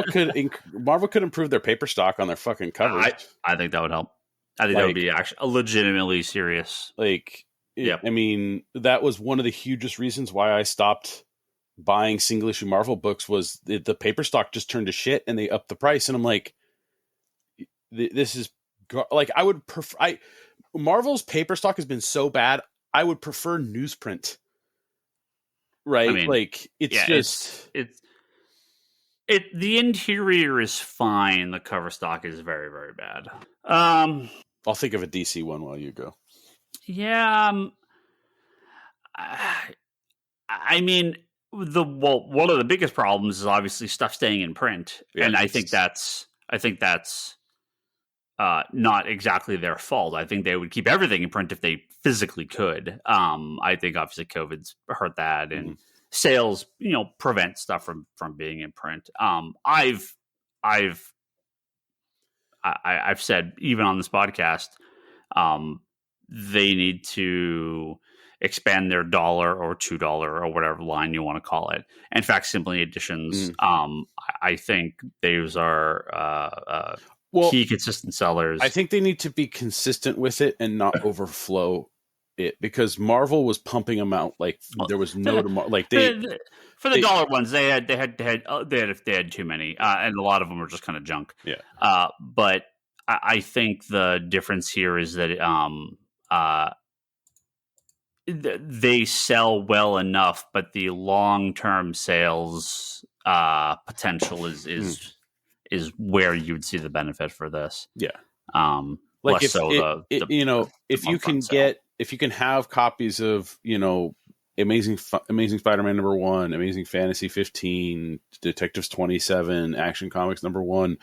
could improve their paper stock on their fucking covers. I think that would help. I think that would be actually a legitimately serious. I mean, that was one of the hugest reasons why I stopped buying single issue Marvel books was the paper stock just turned to shit and they upped the price. And I'm like, this is like I would prefer. Marvel's paper stock has been so bad. I would prefer newsprint. Right, I mean, like it's the interior is fine. The cover stock is very, very bad. I'll think of a DC one while you go. Yeah. I mean, one of the biggest problems is obviously stuff staying in print, and I think that's not exactly their fault. I think they would keep everything in print if they physically could. I think obviously COVID's hurt that, and sales, prevent stuff from being in print. I've said even on this podcast, they need to expand their $1 or $2 or whatever line you want to call it. And facsimile editions, I think those are key consistent sellers. I think they need to be consistent with it and not overflow it, because Marvel was pumping them out like there was no tomorrow. Like for the dollar ones, they had too many, and a lot of them were just kind of junk. Yeah. But I think the difference here is that they sell well enough, but the long-term sales potential is where you would see the benefit for this. Yeah. Like if you can have copies of, Amazing Spider-Man #1, Amazing Fantasy 15, Detectives 27, Action Comics #1,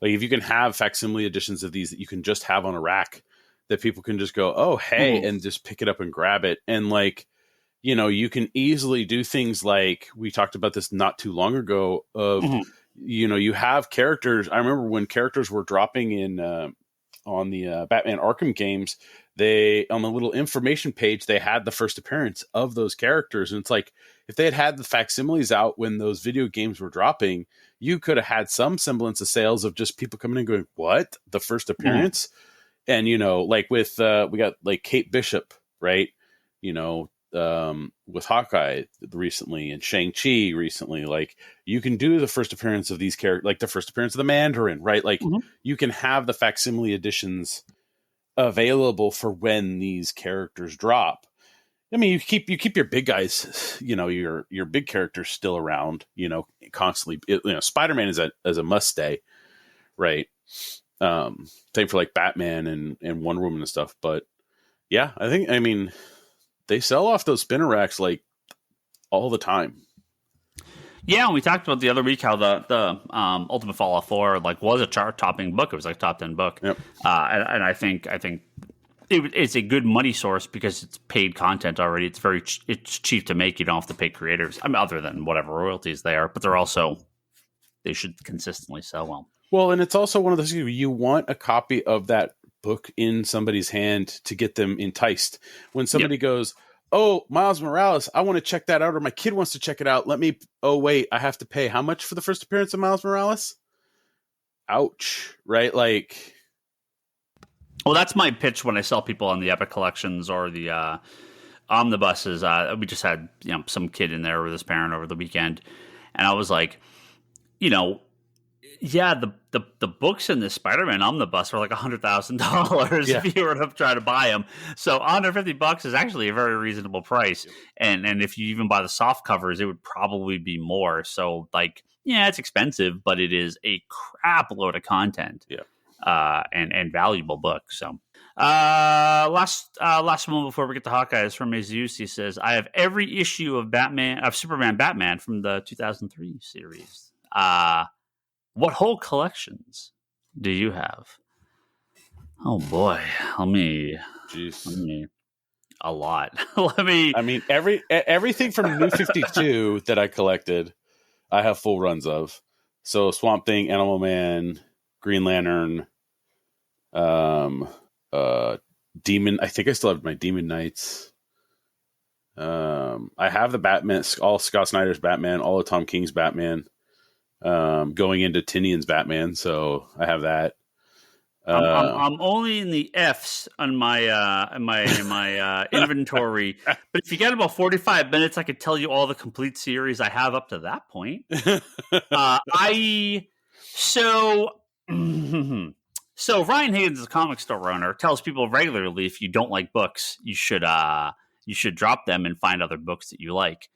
like if you can have facsimile editions of these that you can just have on a rack, that people can just go, oh, hey, and just pick it up and grab it. And like, you can easily do things like we talked about this not too long ago of, you have characters. I remember when characters were dropping in on the Batman Arkham games, they, on the little information page, they had the first appearance of those characters. And it's like, if they had the facsimiles out when those video games were dropping, you could have had some semblance of sales of just people coming in going, what? The first appearance? And, like with, we got like Kate Bishop, right? With Hawkeye recently and Shang-Chi recently, like you can do the first appearance of these characters, like the first appearance of the Mandarin, right? Like you can have the facsimile editions available for when these characters drop. I mean, you keep your big guys, your big characters still around, constantly. Spider-Man is a must stay, right? Same for like Batman and Wonder Woman and stuff. But yeah, I mean, they sell off those spinner racks like all the time. Yeah, and we talked about the other week how the Ultimate Fallout 4 was a chart-topping book. It was like top 10 book. Yep. And I think it's a good money source because it's paid content already. It's cheap to make. You don't have to pay creators. I mean, other than whatever royalties they are, but they should consistently sell well. Well, and it's also one of those, you want a copy of that book in somebody's hand to get them enticed. When somebody goes, oh, Miles Morales, I want to check that out, or my kid wants to check it out. Oh, wait, I have to pay how much for the first appearance of Miles Morales? Ouch. Right? Like, well, that's my pitch when I sell people on the Epic Collections or the omnibuses. We just had some kid in there with his parent over the weekend, and I was like, yeah, the books in this Spider-Man omnibus are like $100,000 if you were to try to buy them. So $150 is actually a very reasonable price. And if you even buy the soft covers, it would probably be more. So it's expensive, but it is a crap load of content. Yeah. And valuable book. So last one before we get to Hawkeye is from Azeus. He says, I have every issue of Superman Batman from the 2003 series. What whole collections do you have? Oh boy, let me a lot. I mean, everything from New 52 that I collected, I have full runs of. So Swamp Thing, Animal Man, Green Lantern, Demon. I think I still have my Demon Knights. I have the Batman, all Scott Snyder's Batman, all of Tom King's Batman. Going into Tinian's Batman, so I have that. I'm only in the Fs on my inventory, but if you get about 45 minutes, I could tell you all the complete series I have up to that point. So Ryan Higgins, is a comic store owner, tells people regularly if you don't like books, you should drop them and find other books that you like.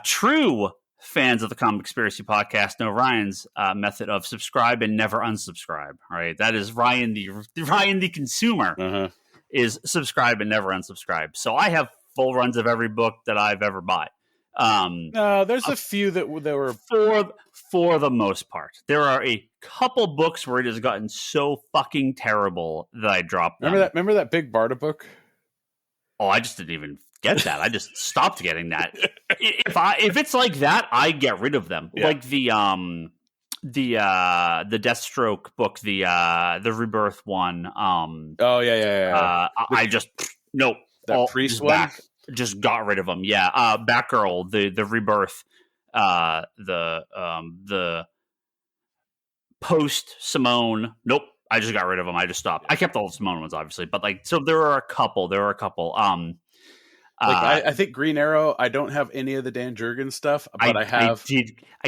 True fans of the Comic Conspiracy podcast know Ryan's method of subscribe and never unsubscribe. Right, that is Ryan the consumer is subscribe and never unsubscribe. So I have full runs of every book that I've ever bought. No, there's a few that were for the most part. There are a couple books where it has gotten so fucking terrible that I dropped them. Remember that Big Barda book? Oh, I just didn't even get that. I just stopped getting that. If it's like that, I get rid of them. Yeah. Like the Deathstroke book, the Rebirth one. I just nope. That priest one. Just got rid of them. Yeah. Batgirl, the Rebirth, the post Simone. Nope. I just got rid of them. I just stopped. I kept all the Simone ones, obviously, but like, so there are a couple. I think Green Arrow. I don't have any of the Dan Jurgens stuff, but I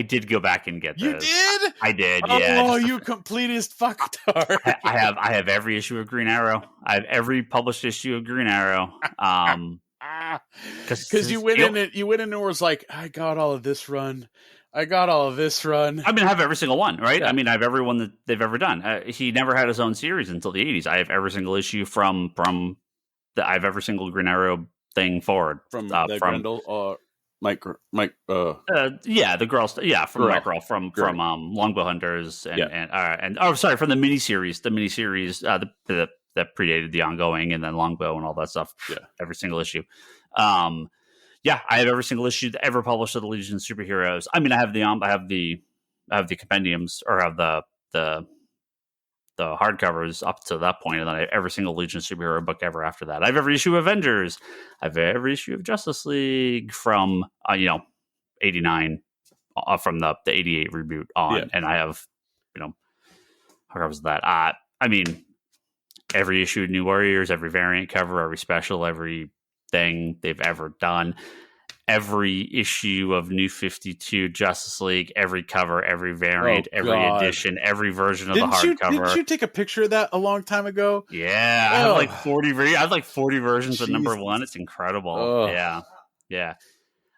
did go back and get those. You did? I did. Yeah. Oh, you completist fucktard! I have every issue of Green Arrow. I have every published issue of Green Arrow. Because you went in and was like, I got all of this run. I mean, I have every single one, right? Yeah. I mean, I have every one that they've ever done. He never had his own series until the 80s. I have every single issue I have every single Green Arrow thing forward. From Grendel, Mike. The girl. From Mike Girl, from Longbow Hunters from the miniseries. The miniseries that predated the ongoing, and then Longbow and all that stuff. Yeah, every single issue. I have every single issue that ever published of the Legion of Superheroes. I mean, I have the compendiums, or have the hardcovers up to that point, and then I have every single Legion of Superhero book ever after that. I have every issue of Avengers. I have every issue of Justice League from 89 from the 88 reboot on, and I have hardcovers of that. I mean, every issue of New Warriors, every variant cover, every special, every thing they've ever done, every issue of New 52 Justice League, every cover, every variant, every edition, every version of the hardcover. Didn't you take a picture of that a long time ago? Yeah, I have like 40 versions of number one. It's incredible. Yeah.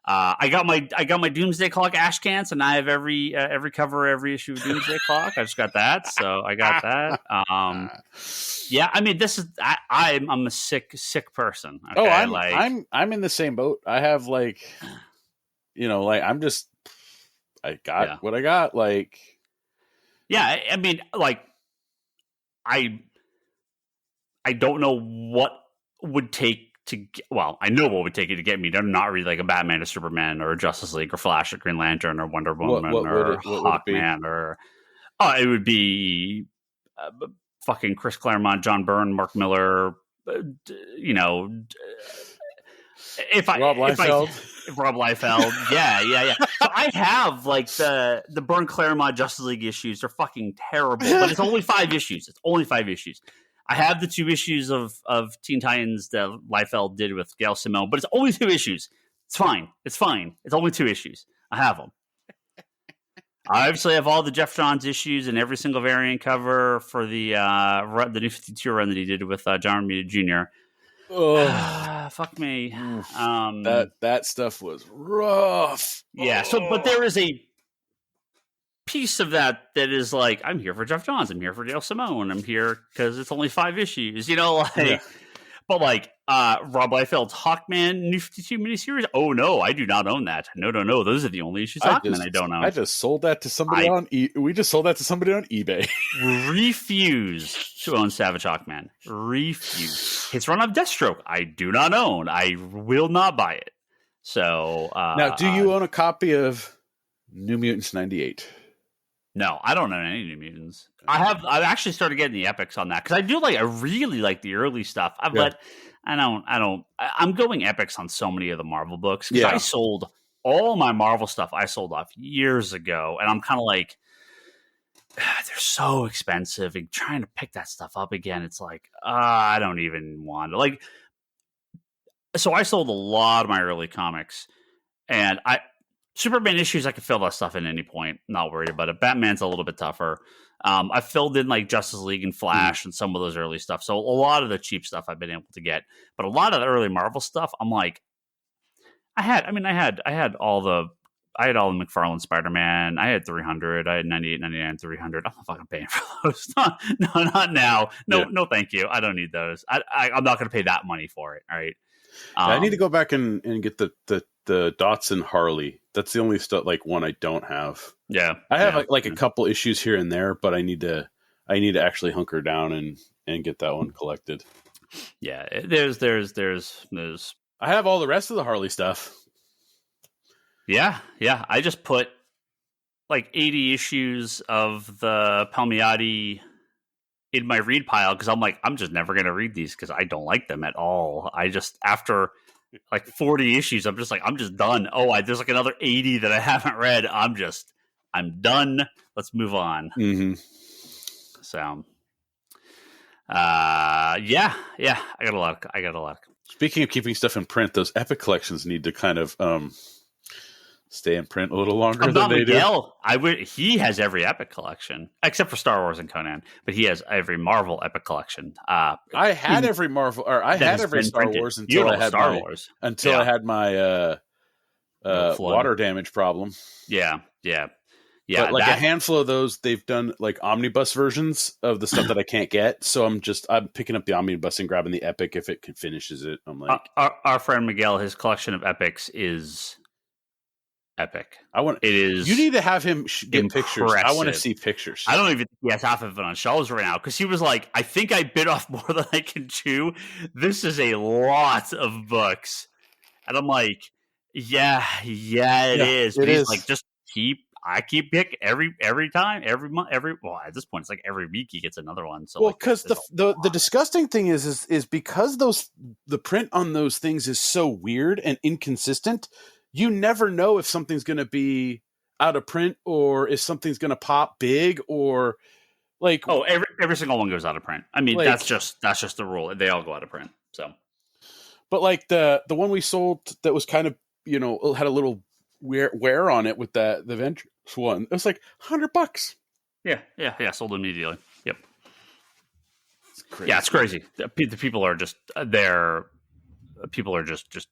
I got my Doomsday Clock ash cans, and I have every cover, every issue of Doomsday Clock. I just got that, so I got that. I mean, this is I'm a sick person. Okay? I'm in the same boat. I have I got what I got. Like, yeah, I mean, like, I don't know what would take. I know what would take it to get me to not read like a Batman or Superman or Justice League or Flash or Green Lantern or Wonder Woman or Hawkman or it would be fucking Chris Claremont, John Byrne, Mark Miller, Rob Liefeld, yeah. So I have like the Byrne Claremont Justice League issues. They're fucking terrible, but it's only 5 issues. I have the 2 issues of Teen Titans that Liefeld did with Gail Simone, but it's only 2 issues. It's fine. It's only 2 issues. I have them. I obviously have all the Jeff Johns issues and every single variant cover for the New 52 run that he did with John Romita Jr. Fuck me. That stuff was rough. Yeah. But there is a piece of that is like, I'm here for Jeff Johns, I'm here for Gail Simone, I'm here because it's only 5 issues, But like Rob Liefeld's Hawkman New 52 miniseries, oh no, I do not own that. No, those are the only issues I don't own. I just sold that to somebody we just sold that to somebody on eBay. Refuse to own Savage Hawkman. Refuse. His run of Deathstroke, I do not own. I will not buy it. So now, do you own a copy of New Mutants 98? No, I don't own any New Mutants. I've actually started getting the epics on that because I really like the early stuff. But I'm going epics on so many of the Marvel books because I sold all my Marvel stuff. I sold off years ago, and I'm kind of like, they're so expensive, and trying to pick that stuff up again, it's like, I don't even want to. Like, so I sold a lot of my early comics, and Superman issues, I can fill that stuff in at any point. Not worried about it. Batman's a little bit tougher. I filled in like Justice League and Flash and some of those early stuff. So a lot of the cheap stuff I've been able to get, but a lot of the early Marvel stuff, I'm like, I had all the McFarlane Spider-Man. I had 300. I had 98, 99, 300. I'm not fucking paying for those. No, not now. No, thank you. I don't need those. I'm not going to pay that money for it. All right. I need to go back and get the Dotson Harley. That's the only stuff like one I don't have. Yeah, I have like a couple issues here and there, but I need to actually hunker down and get that one collected. Yeah, there's. I have all the rest of the Harley stuff. Yeah. I just put like 80 issues of the Palmiotti in my read pile because I'm like, I'm just never going to read these because I don't like them at all. I just, after like 40 issues, I'm just done. Oh, there's like another 80 that I haven't read. I'm done. Let's move on. Mm-hmm. So, yeah. I got a lot. Speaking of keeping stuff in print, those Epic collections need to kind of stay in print a little longer than they Miguel, do. He has every Epic collection except for Star Wars and Conan, but he has every Marvel Epic collection. I had every Marvel, or I had every Star Wars until I had my water damage problem. Yeah. But like a handful of those, they've done like omnibus versions of the stuff that I can't get. So I'm picking up the omnibus and grabbing the Epic if it finishes it. I'm like, our friend Miguel, his collection of Epics is epic. You need to have him get pictures. I want to see pictures. I don't even think he has half of it on shelves right now because he was like, I think I bit off more than I can chew. This is a lot of books. And I'm like, yeah, it is. But he's like, I keep pick every time, every month, at this point, it's like every week he gets another one. So, because the disgusting thing is because the print on those things is so weird and inconsistent. You never know if something's going to be out of print or if something's going to pop big or like. Oh, every single one goes out of print. I mean, like, that's just the rule. They all go out of print. So, but like the one we sold that was kind of, had a little wear on it with the Ventress one. It was like $100. Yeah. Sold immediately. Yep. It's crazy. Yeah, it's crazy. The people are just people are just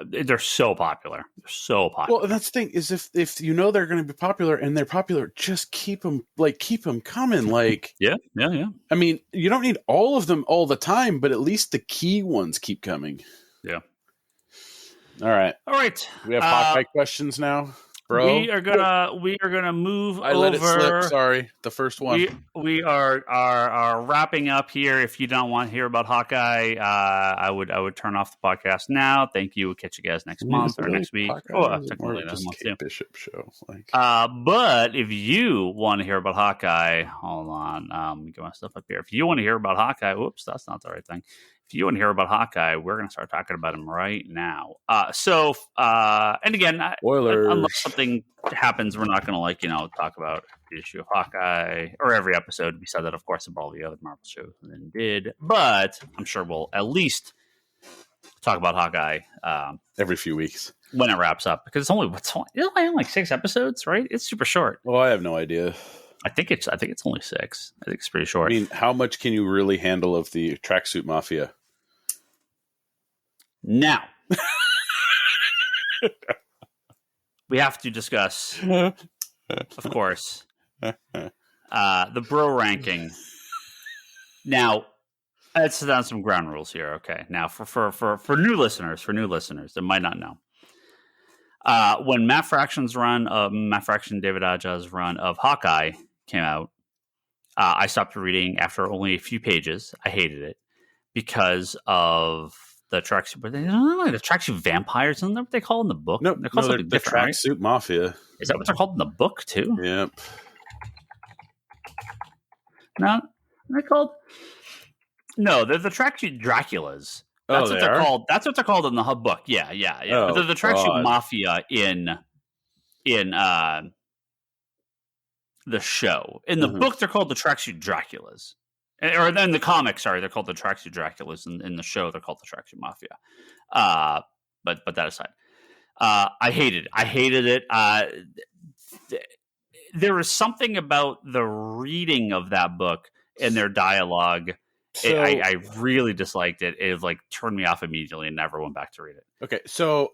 they're so popular. They're so popular. Well, and that's the thing is if they're going to be popular and they're popular, just keep them coming. Like yeah. I mean, you don't need all of them all the time, but at least the key ones keep coming. Yeah. All right. We have Hawkeye questions now, bro. We are gonna move. I let it slip. Sorry, the first one. We are wrapping up here. If you don't want to hear about Hawkeye, I would turn off the podcast now. Thank you. We'll catch you guys next month or next week. Technically next month. Kate Bishop show. But if you want to hear about Hawkeye, hold on. Let me get my stuff up here. If you want to hear about Hawkeye, whoops, that's not the right thing. If you want to hear about Hawkeye, we're going to start talking about him right now. And again, unless something happens, we're not going to talk about the issue of Hawkeye or every episode. We said that, of course, about all the other Marvel shows and then did, but I'm sure we'll at least talk about Hawkeye every few weeks when it wraps up because it's only like 6 episodes, right? It's super short. Well, I have no idea. I think it's only 6. I think it's pretty short. I mean, how much can you really handle of the tracksuit mafia? Now, we have to discuss, of course, the bro ranking. Now, let's set down some ground rules here. Okay. Now, for new listeners that might not know, when Matt Fraction's David Aja's run of Hawkeye came out, I stopped reading after only a few pages. I hated it because of the tracksuit. But they don't like the tracksuit vampires. Isn't that what they call in the book? Nope. They're called the tracksuit right? Mafia. Is that what they're called in the book too? Yep. No, they're called. No, they're the tracksuit Draculas. That's what they're called. That's what they're called in the hub book. Yeah. Oh, they're the tracksuit mafia in the show. In the book, they're called the tracksuit Draculas, or in the comics, sorry, they're called the tracksuit Draculas. In the show, they're called the tracksuit mafia. But that aside, I hated it. There is something about the reading of that book and their dialogue. So I really disliked it. It like turned me off immediately and never went back to read it. okay, so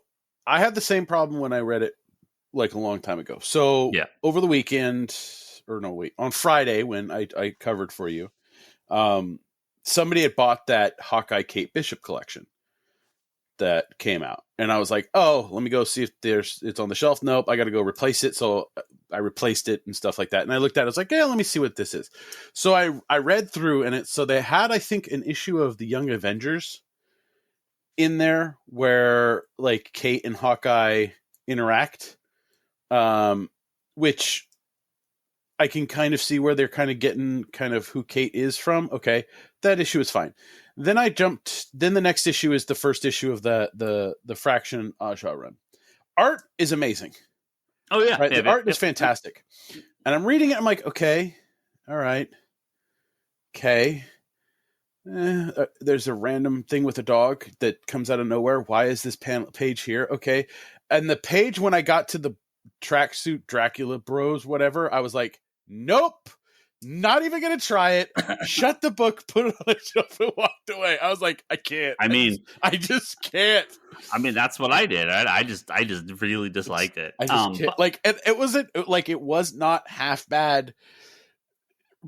I had the same problem when I read it like a long time ago. So over the weekend, on Friday when I covered for you, somebody had bought that Hawkeye Kate Bishop collection that came out, and I was like, oh, let me go see if it's on the shelf. Nope, I got to go replace it. So I replaced it and stuff like that. And I looked at it, I was like, yeah, let me see what this is. So I read through, and so they had, I think, an issue of the Young Avengers in there where like Kate and Hawkeye interact, which I can kind of see where they're kind of getting kind of who Kate is from. Okay, that issue is fine. Then then the next issue is the first issue of the Fraction Aja run. Art is amazing. Oh yeah, right? The art is fantastic. And I'm reading it, I'm like, okay, all right, okay. There's a random thing with a dog that comes out of nowhere. Why is this page here? Okay. And the page when I got to the tracksuit Dracula bros, whatever, I was like, nope, not even going to try it. Shut the book, put it on the shelf, and walked away. I was like, I can't. I just can't. I mean, that's what I did. I just really disliked it. I just can't. Like, it wasn't like, it was not half bad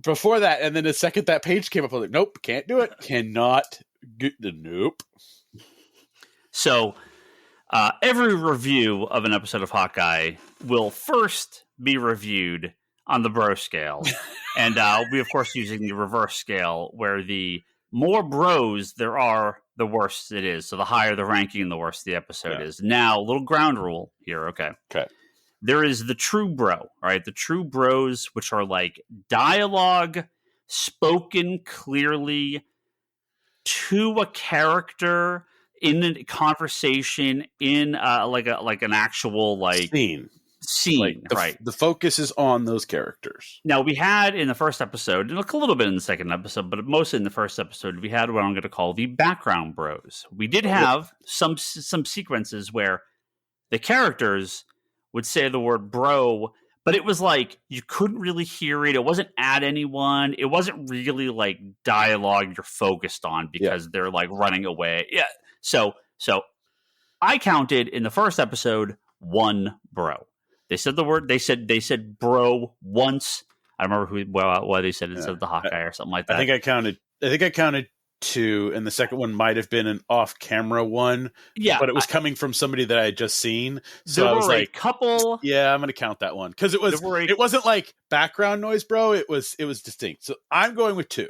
before that, and then the second that page came up, I was like, nope, can't do it. Cannot get the nope. So every review of an episode of Hawkeye will first be reviewed on the bro scale. And we'll be, of course, using the reverse scale, where the more bros there are, the worse it is. So the higher the ranking, the worse the episode is. Now, a little ground rule here. Okay. There is the true bro, right? The true bros, which are like dialogue spoken clearly to a character in a conversation in like an actual like scene, like right? The focus is on those characters. Now, we had in the first episode, and a little bit in the second episode, but mostly in the first episode, we had what I'm going to call the background bros. We did have some sequences where the characters would say the word bro, but it was like you couldn't really hear it. It wasn't at anyone. It wasn't really like dialogue you're focused on because they're like running away. Yeah. So I counted in the first episode 1 bro. They said the word. They said bro once. I remember why they said it instead of the Hawkeye or something like that. I think I counted 2, and the second one might have been an off-camera one. Yeah, but it was coming from somebody that I had just seen. So there I was were like, a couple. Yeah, I'm going to count that one because it wasn't like background noise, bro. It was distinct. So I'm going with 2.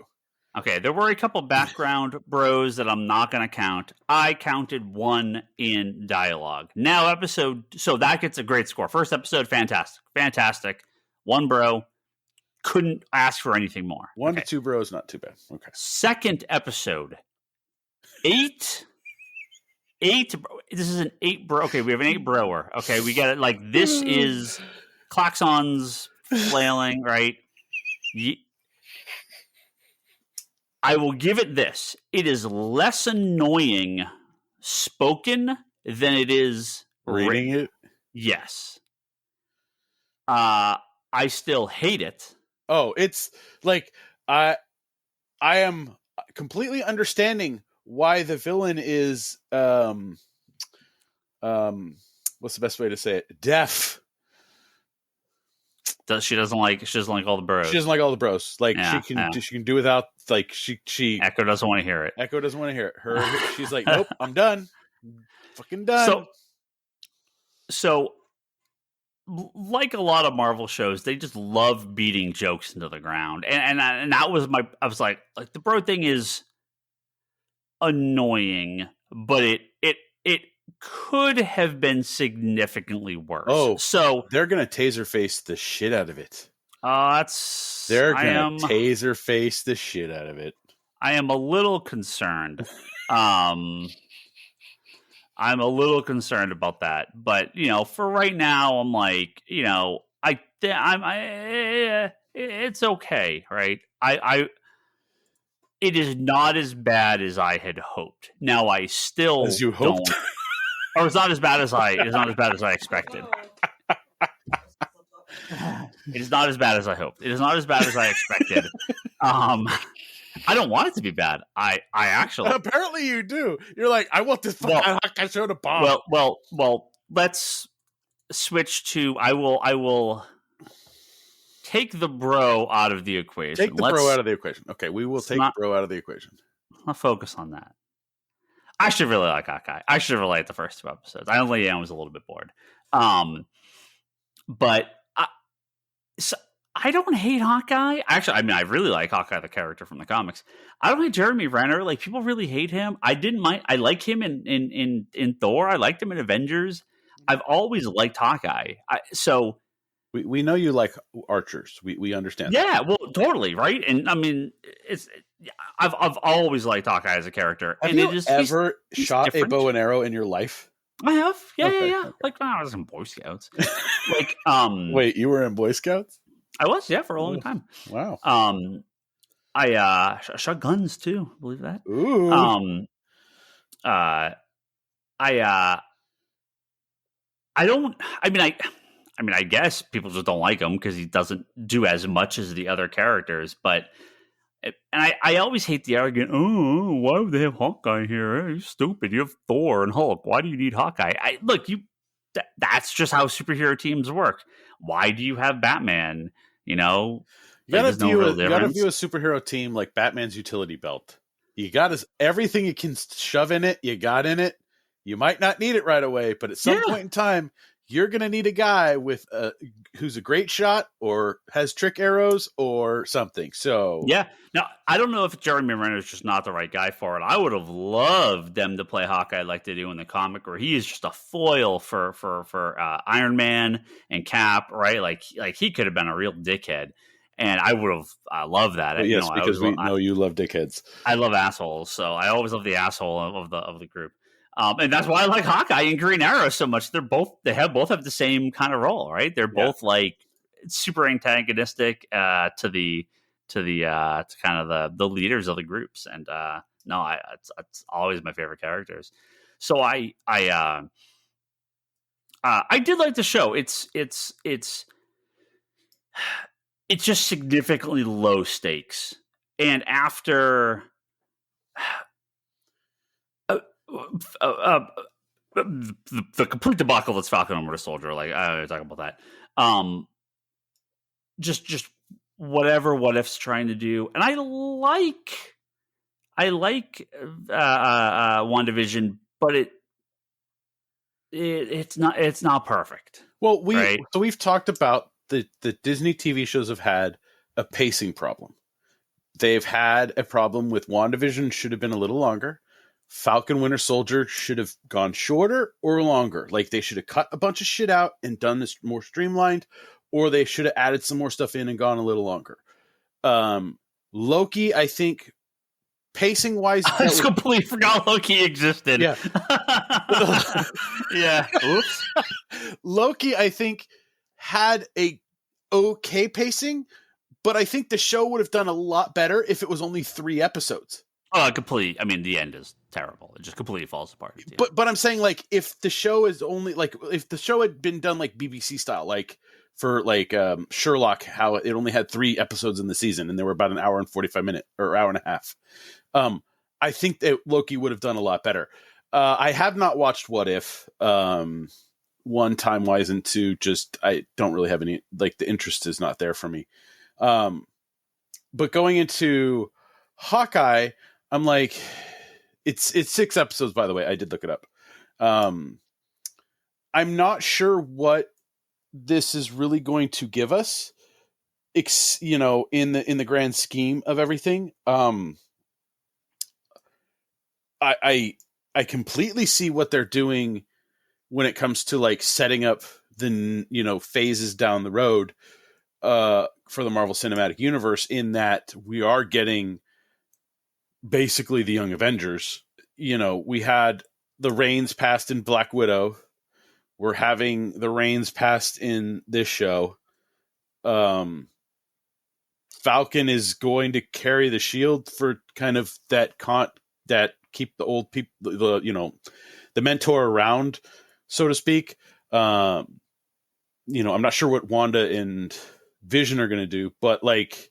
Okay, there were a couple background bros that I'm not going to count. I counted 1 in dialogue. Now, so that gets a great score. First episode, fantastic. 1 bro, couldn't ask for anything more. 1 to 2 bros, not too bad. Okay. Second episode, 8. This is an 8 bro. Okay, we have an 8 broer. Okay, we get it. Like, this is klaxons flailing, right? I will give it this. It is less annoying spoken than it is reading it. Yes. I still hate it. Oh, it's like I am completely understanding why the villain is what's the best way to say it? Deaf. She doesn't like all the bros. She doesn't like all the bros. Like she can do without. Like she. Echo doesn't want to hear it. Echo doesn't want to hear it. She's like, nope, I'm done. Fucking done. So, like a lot of Marvel shows, they just love beating jokes into the ground, and that was I was like the bro thing is annoying, but it could have been significantly worse. Oh, so they're gonna taser face the shit out of it. They're gonna taser face the shit out of it. I am a little concerned. I'm a little concerned about that, but for right now, I'm like, it's okay, right? It is not as bad as I had hoped. Now I still as you hoped. or it's not as bad as I expected. It is not as bad as I hoped. It is not as bad as I expected. I don't want it to be bad. I actually apparently you do. You're like, I want this fucking Hawkeye show to bomb. Well. Let's switch to. I will take the bro out of the equation. Take the bro out of the equation. Okay, we will take bro out of the equation. I'll focus on that. I should really like Hawkeye. I should really like the first 2 episodes. I only was a little bit bored. But I don't hate Hawkeye. Actually, I mean, I really like Hawkeye, the character from the comics. I don't hate Jeremy Renner. Like, people really hate him. I didn't mind. I like him in Thor. I liked him in Avengers. I've always liked Hawkeye. So we know you like archers. We understand. Yeah, well, totally, right. And I mean, I've always liked Hawkeye as a character. Have you ever shot a bow and arrow in your life? I have. Yeah. Okay. Like when I was in Boy Scouts. Like, wait, you were in Boy Scouts? I was, yeah, for a long time. Wow. I shot guns too. Believe that? Ooh. I don't. I mean, I guess people just don't like him because he doesn't do as much as the other characters. But, and I always hate the argument. Oh, why would they have Hawkeye here? You're stupid. You have Thor and Hulk. Why do you need Hawkeye? That's just how superhero teams work. Why do you have Batman? You know, you gotta view a superhero team like Batman's utility belt. You got everything you can shove in it. You got in it. You might not need it right away, but at some point in time, you're going to need a guy with who's a great shot or has trick arrows or something. So yeah. Now, I don't know if Jeremy Renner is just not the right guy for it. I would have loved them to play Hawkeye like they do in the comic, where he is just a foil for Iron Man and Cap, right? Like he could have been a real dickhead, and I would have loved that. Well, yes, because we know you love dickheads. I love assholes, so I always love the asshole of the group. And that's why I like Hawkeye and Green Arrow so much. They both have the same kind of role, right? They're both like super antagonistic to kind of the leaders of the groups. And it's always my favorite characters. So I did like the show. It's just significantly low stakes. And after the complete debacle that's Falcon and Winter Soldier, like I talk about that. Just whatever What If's trying to do, and I like WandaVision, but it's not perfect. Well, we've talked about the Disney TV shows have had a pacing problem. They've had a problem with WandaVision should have been a little longer. Falcon Winter Soldier should have gone shorter or longer. Like, they should have cut a bunch of shit out and done this more streamlined, or they should have added some more stuff in and gone a little longer. Loki, I think, pacing wise, I just completely forgot Loki existed. Yeah. Yeah. Oops. Loki, I think, had a okay pacing, but I think the show would have done a lot better if it was only 3 episodes. I mean, the end is terrible. It just completely falls apart. Yeah. But I'm saying, like, if the show is only like, if the show had been done like BBC style, like for like Sherlock, how it only had 3 episodes in the season and they were about an hour and 45 minutes or hour and a half. I think that Loki would have done a lot better. I have not watched What If, 1 time wise, and 2, just I don't really have any, like, the interest is not there for me. But going into Hawkeye, I'm like, it's 6 episodes, by the way. I did look it up. I'm not sure what this is really going to give us, in the grand scheme of everything. I completely see what they're doing when it comes to, like, setting up the, phases down the road for the Marvel Cinematic Universe, in that we are getting basically the Young Avengers. We had the reins passed in Black Widow. We're having the reins passed in this show. Falcon is going to carry the shield for kind of that keep the old people, the mentor around, so to speak. I'm not sure what Wanda and Vision are going to do, but like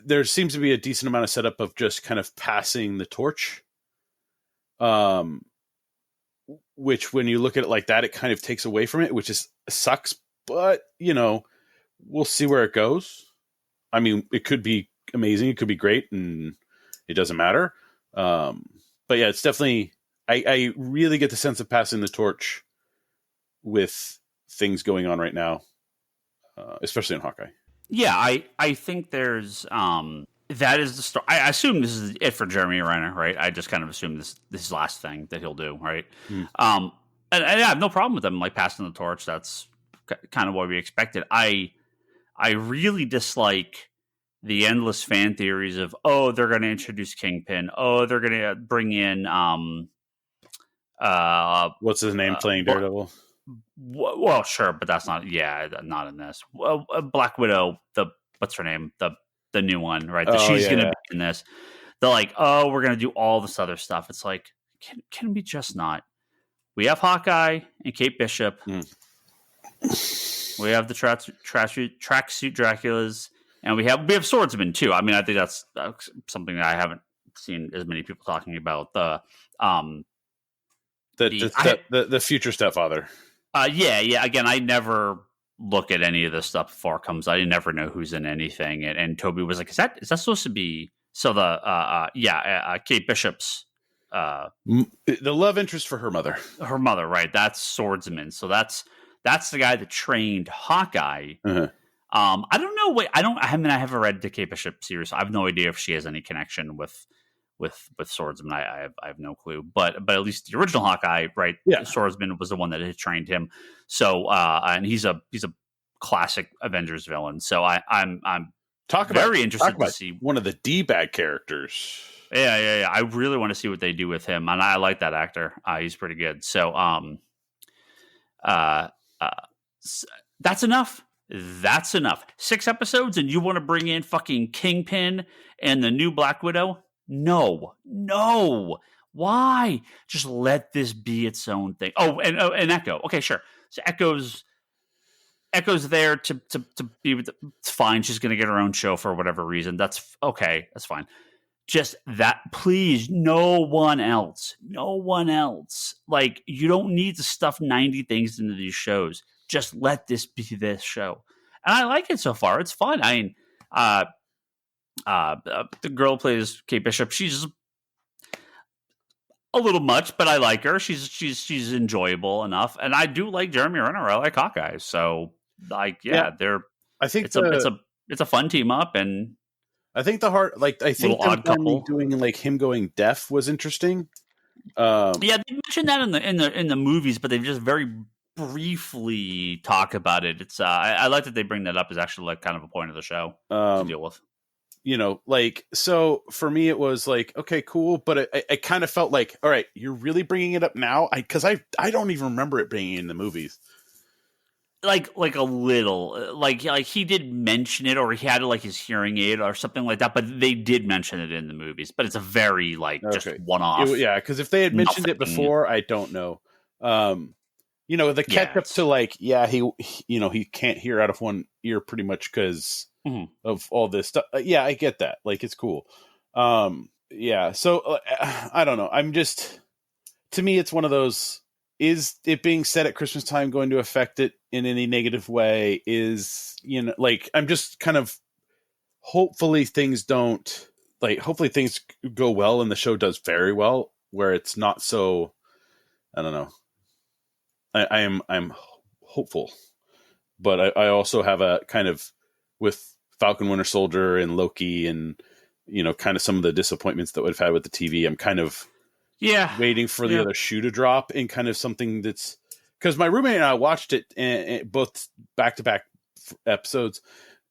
there seems to be a decent amount of setup of just kind of passing the torch. Which when you look at it like that, it kind of takes away from it, which sucks, but we'll see where it goes. I mean, it could be amazing. It could be great, and it doesn't matter. But yeah, it's definitely, I really get the sense of passing the torch with things going on right now, especially in Hawkeye. Yeah, I think there's that is the story. I assume this is it for Jeremy Renner, right? I just kind of assume this is the last thing that he'll do, right? And I have no problem with them like passing the torch. That's kind of what we expected. I really dislike the endless fan theories of, oh, they're going to introduce Kingpin. Oh, they're going to bring in what's his name playing Daredevil? Well, sure, but that's not in this. Well, Black Widow, what's her name? The new one, right? She's going to be in this. They're like, oh, we're going to do all this other stuff. It's like, can we just not? We have Hawkeye and Kate Bishop. We have the tracksuit Draculas, and we have swordsmen too. I mean, I think that's something that I haven't seen as many people talking about. The future stepfather. Yeah. Again, I never look at any of this stuff before it comes. I never know who's in anything. And Toby was like, "Is that supposed to be?" So Kate Bishop's the love interest for her mother. Her mother, right? That's swordsman. So that's the guy that trained Hawkeye. Uh-huh. I don't know. Wait, I haven't read the Kate Bishop series. So I have no idea if she has any connection with swordsman. I have no clue. But at least the original Hawkeye, right? Yeah. Swordsman was the one that had trained him. So and he's a classic Avengers villain. So I'm very interested to see one of the D-bag characters. Yeah. I really want to see what they do with him, and I like that actor. He's pretty good. So that's enough. That's enough. 6 episodes, and you want to bring in fucking Kingpin and the new Black Widow? No. Why? Just let this be its own thing. Oh, and Echo. Okay, sure. So Echo's there to be with. It's fine. She's going to get her own show for whatever reason. That's okay. That's fine. Just that, please. No one else. Like, you don't need to stuff 90 things into these shows. Just let this be this show. And I like it so far. It's fun. I mean, the girl who plays Kate Bishop. She's a little much, but I like her. She's enjoyable enough. And I do like Jeremy Renner. I like Hawkeye. So like, they're. I think it's a fun team up, and I think odd couple doing like him going deaf was interesting. Yeah, they mentioned that in the movies, but they've just very briefly talk about it. It's I like that they bring that up as actually like kind of a point of the show to deal with. So for me it was like, okay, cool, but I kind of felt like, all right, you're really bringing it up now, because I don't even remember it being in the movies. Like a little, like he did mention it, or he had like his hearing aid or something like that, but they did mention it in the movies. But it's a very just one off. Yeah, because if they had mentioned it before, I don't know. The catch up to like, he can't hear out of one ear pretty much because of all this stuff. Yeah, I get that. Like, it's cool. So I don't know. To me, it's one of those. Is it being set at Christmas time going to affect it in any negative way? I'm just kind of, hopefully things go well and the show does very well, where it's not so, I don't know. I'm hopeful, but I also have a kind of, with Falcon Winter Soldier and Loki and, kind of some of the disappointments that we've had with the TV, I'm kind of waiting for the other shoe to drop, and kind of something that's, because my roommate and I watched it and both back-to-back episodes,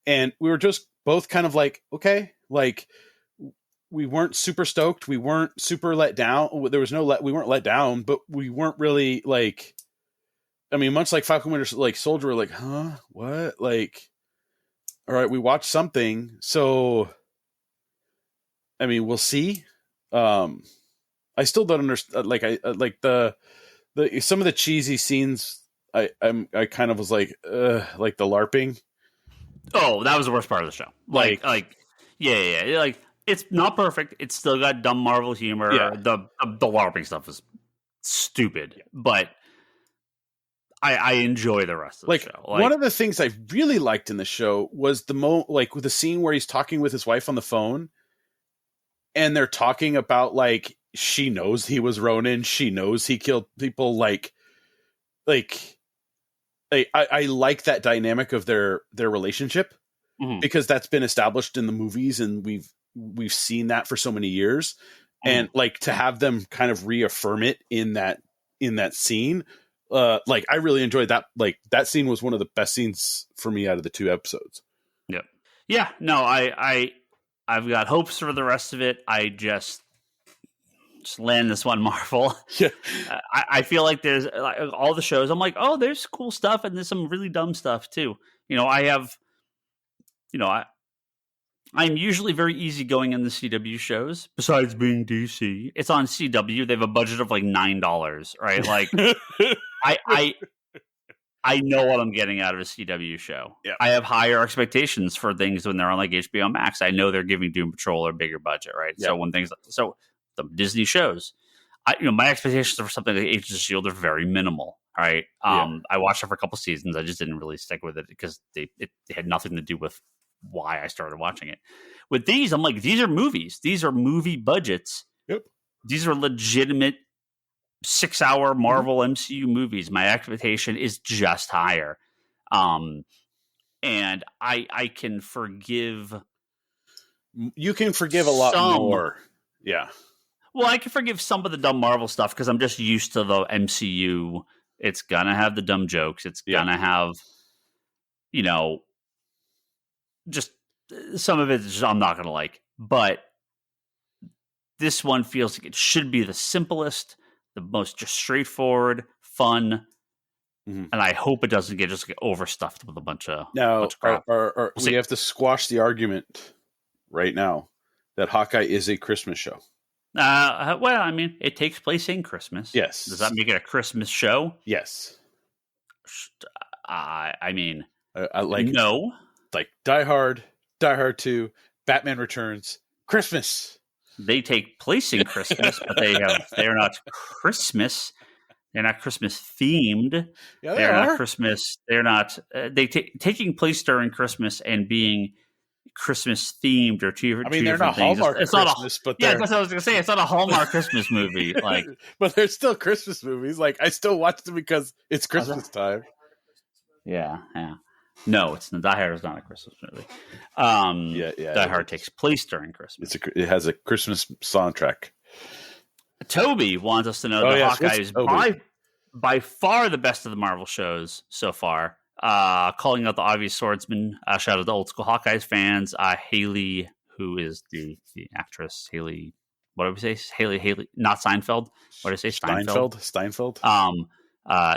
and we were just both kind of like, okay, like we weren't super stoked. We weren't super let down. There was we weren't let down, but we weren't really like, I mean, much like Falcon Winter Soldier, we're like, huh? What? Like, all right, we watched something. So, I mean, we'll see. I still don't understand. Like I like the some of the cheesy scenes. I kind of was like the LARPing. Oh, that was the worst part of the show. Yeah. Like, it's not perfect. It's still got dumb Marvel humor. Yeah. The LARPing stuff is stupid, but I enjoy the rest of the show. One of the things I really liked in the show was with the scene where he's talking with his wife on the phone, and they're talking about like she knows he was Ronin, she knows he killed people. I like that dynamic of their relationship, because that's been established in the movies, and we've seen that for so many years, and like to have them kind of reaffirm it in that scene. Like I really enjoyed that. Like that scene was one of the best scenes for me out of the 2 episodes. Yep. Yeah. No, I've got hopes for the rest of it. I just land this one, Marvel. Yeah. I feel like there's like, all the shows. I'm like, oh, there's cool stuff, and there's some really dumb stuff too. I'm usually very easygoing in the CW shows. Besides being DC, it's on CW. They have a budget of like $9, right? Like, I know what I'm getting out of a CW show. Yeah. I have higher expectations for things when they're on like HBO Max. I know they're giving Doom Patrol a bigger budget, right? Yeah. So the Disney shows, my expectations for something like Agents of S.H.I.E.L.D. are very minimal, right? I watched it for a couple seasons. I just didn't really stick with it because it had nothing to do with why I started watching it. With these, I'm like, these are movies. These are movie budgets. Yep. These are legitimate 6-hour Marvel MCU movies. My expectation is just higher. And I can forgive. You can forgive a lot more. Yeah. Well, I can forgive some of the dumb Marvel stuff because I'm just used to the MCU. It's going to have the dumb jokes. It's going to have, just some of it I'm not going to like. But this one feels like it should be the simplest, the most just straightforward, fun. And I hope it doesn't get overstuffed with a bunch of crap. We have to squash the argument right now that Hawkeye is a Christmas show. Well, I mean, it takes place in Christmas. Yes. Does that make it a Christmas show? Yes. I mean, I like no. Like Die Hard 2, Batman Returns, Christmas. They take place in Christmas, but they're not Christmas. They're not Christmas themed. Yeah, they're not Christmas. They're not. Taking place during Christmas and being Christmas themed or two. I mean, they're not things. Hallmark it's Christmas, but that's what I was going to say. It's not a Hallmark Christmas movie, like. But they're still Christmas movies. Like I still watch them because it's Christmas time. Yeah. No, it's Die Hard is not a Christmas movie. Die Hard takes place during Christmas. It has a Christmas soundtrack. Toby wants us to know that Hawkeye is by far the best of the Marvel shows so far. Calling out the obvious swordsman. Shout out to old school Hawkeyes fans. Haley, who is the actress, Haley. What did we say? Haley, not Seinfeld. What did I say? Steinfeld.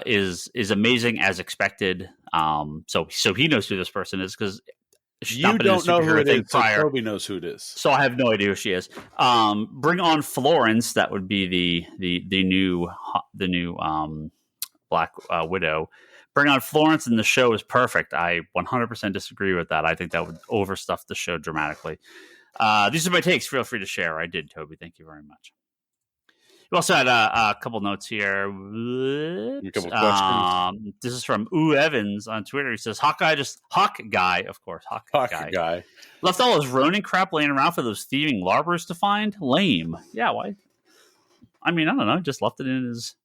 Is amazing as expected. So he knows who this person is because you don't know who it is. So Toby knows who it is. So I have no idea who she is. Bring on Florence. That would be the new Black Widow. Bring on Florence, and the show is perfect. I 100% disagree with that. I think that would overstuff the show dramatically. These are my takes. Feel free to share. I did, Toby. Thank you very much. We also had a couple notes here. A couple questions. This is from Evans on Twitter. He says, Hawk Guy, of course. Hawk Guy. Left all his Ronin crap laying around for those thieving LARPers to find? Lame. Yeah, why? I mean, I don't know. Just left it in his...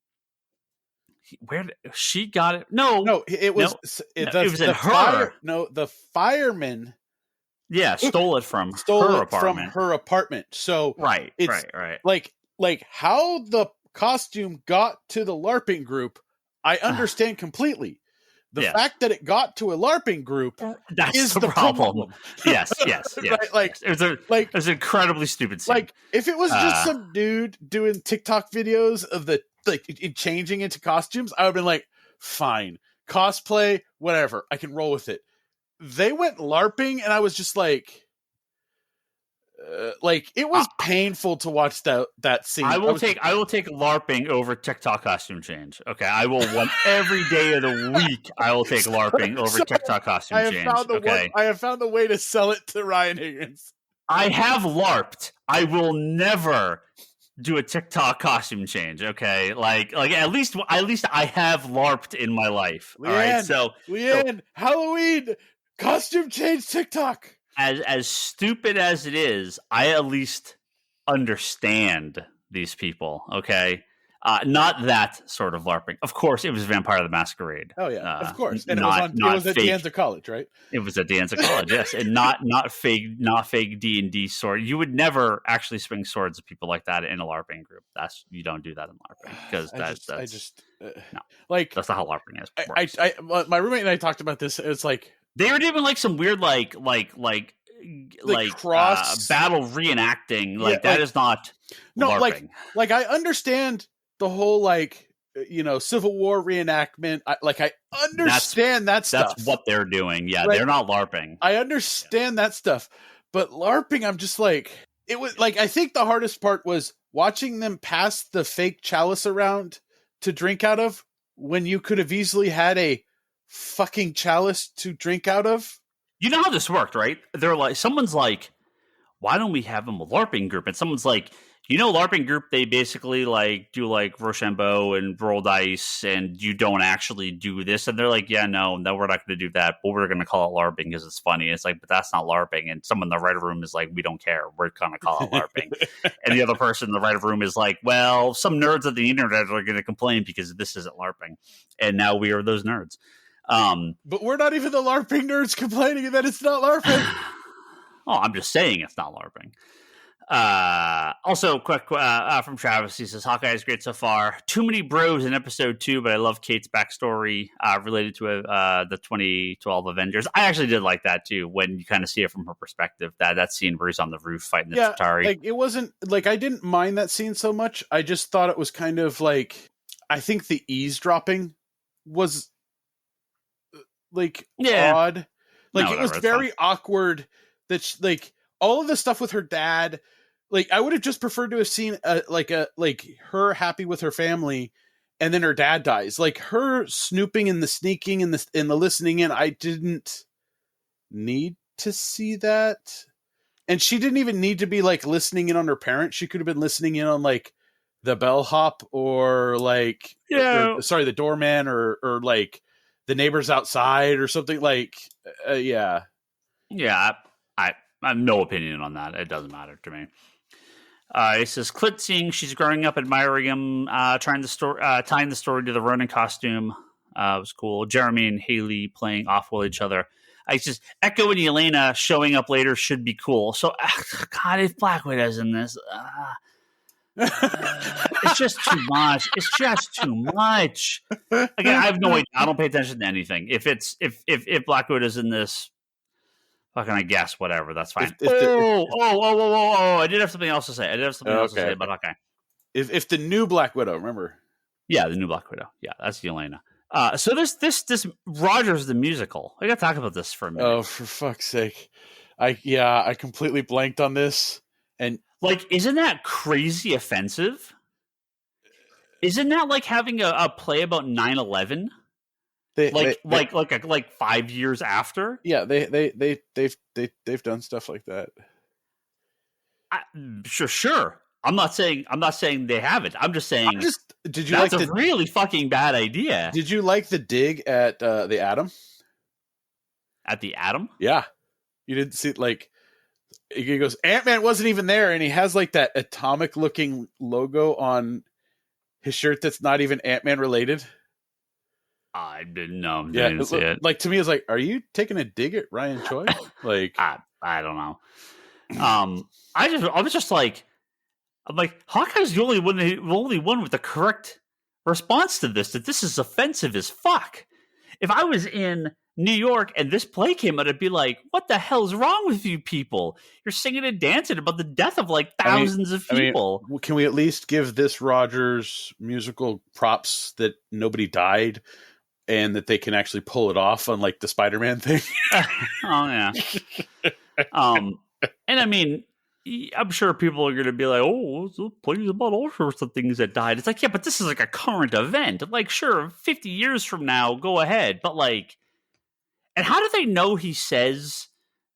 Where did she got it? No, it was it was in her. The fireman... Yeah, stole it from her apartment. So right. Like how the costume got to the LARPing group, I understand completely. The fact that it got to a LARPing group is the problem. Yes. Right? Like it was an incredibly stupid scene. Like if it was just some dude doing TikTok videos of changing into costumes, I would have been like, fine, cosplay, whatever, I can roll with it. They went LARPing, and I was just like, like it was painful to watch that scene. I will take LARPing over TikTok costume change. Okay, I will want every day of the week. I will take LARPing over TikTok costume change. I have found the way to sell it to Ryan Higgins. I have LARPed. I will never do a TikTok costume change. Okay, like at least I have LARPed in my life. Leanne, all right, so Halloween costume change TikTok. As stupid as it is, I at least understand these people. Okay, not that sort of LARPing. Of course, it was Vampire the Masquerade. Oh yeah, of course, and it was at Danza College, right? It was at Danza College, yes, and not fake D&D sword. You would never actually swing swords at people like that in a LARPing group. You don't do that in LARPing because no, like that's not how LARPing is. My roommate and I talked about this. It's like. They were doing like some weird like cross battle reenacting. Like that is not LARPing. Like I understand the whole Civil War reenactment. I understand that stuff. That's what they're doing. Yeah, they're not LARPing. I understand that stuff, but LARPing, I'm just like it was like I think the hardest part was watching them pass the fake chalice around to drink out of when you could have easily had a fucking chalice to drink out of. You know how this worked, right? They're like, someone's like, why don't we have them a LARPing group? And someone's like, LARPing group, they basically like do like Rochambeau and roll dice, and you don't actually do this. And they're like, yeah, no, we're not going to do that, but we're going to call it LARPing because it's funny. And it's like, but that's not LARPing. And someone in the writer room is like, we don't care. We're going to call it LARPing. And the other person in the writer room is like, well, some nerds at the internet are going to complain because this isn't LARPing. And now we are those nerds. But we're not even the LARPing nerds complaining that it's not LARPing. Oh, I'm just saying it's not LARPing. Also, quick from Travis, he says Hawkeye is great so far. Too many bros in episode 2, but I love Kate's backstory related to the 2012 Avengers. I actually did like that too when you kind of see it from her perspective. That scene where he's on the roof fighting the Chitauri. Like it wasn't like I didn't mind that scene so much. I just thought it was kind of like I think the eavesdropping was. Odd. Like it was very awkward that all of the stuff with her dad, like I would have just preferred to have seen her happy with her family and then her dad dies. Like her snooping and the sneaking and the listening in, I didn't need to see that. And she didn't even need to be like listening in on her parents. She could have been listening in on like the bellhop or the doorman or like the neighbors outside or something like, yeah. I have no opinion on that. It doesn't matter to me. It says Clit seeing she's growing up admiring him, tying the story to the Ronin costume. Was cool. Jeremy and Haley playing off with each other. I just Echo and Yelena showing up later should be cool. So God, if Black Widow's in this, it's just too much. It's just too much. Again, I have no idea. I don't pay attention to anything. If Black Widow's in this, how can I guess? Whatever, that's fine. I did have something else to say. About Hawkeye. If the new Black Widow, remember? Yeah, the new Black Widow. Yeah, that's Yelena. So this Rogers the musical. I got to talk about this for a minute. Oh, for fuck's sake! I completely blanked on this. And like, isn't that crazy offensive? Isn't that like having a play about 9/11? Like 5 years after? Yeah, they've done stuff like that. Sure. I'm not saying they haven't. I'm just saying did you that's a really fucking bad idea. Did you like the dig at the Atom? At the Atom? Yeah. You didn't see like he goes, Ant-Man wasn't even there, and he has like that atomic looking logo on his shirt that's not even Ant-Man related. I didn't know. Yeah, didn't see it. Like to me, it's like, are you taking a dig at Ryan Choi? Like, I don't know. I was just like, I'm like, Hawkeye's the only one with the correct response to this. That this is offensive as fuck. If I was in New York and this play came out, I'd be like, what the hell is wrong with you people? You're singing and dancing about the death of like thousands of people. Can we at least give this Rogers musical props that nobody died and that they can actually pull it off on like the Spider-Man thing? Oh yeah. And I mean, I'm sure people are going to be like, oh, it's plays about all sorts of things that died. It's like, yeah, but this is like a current event. Like, sure, 50 years from now, go ahead. But like, and how do they know he says,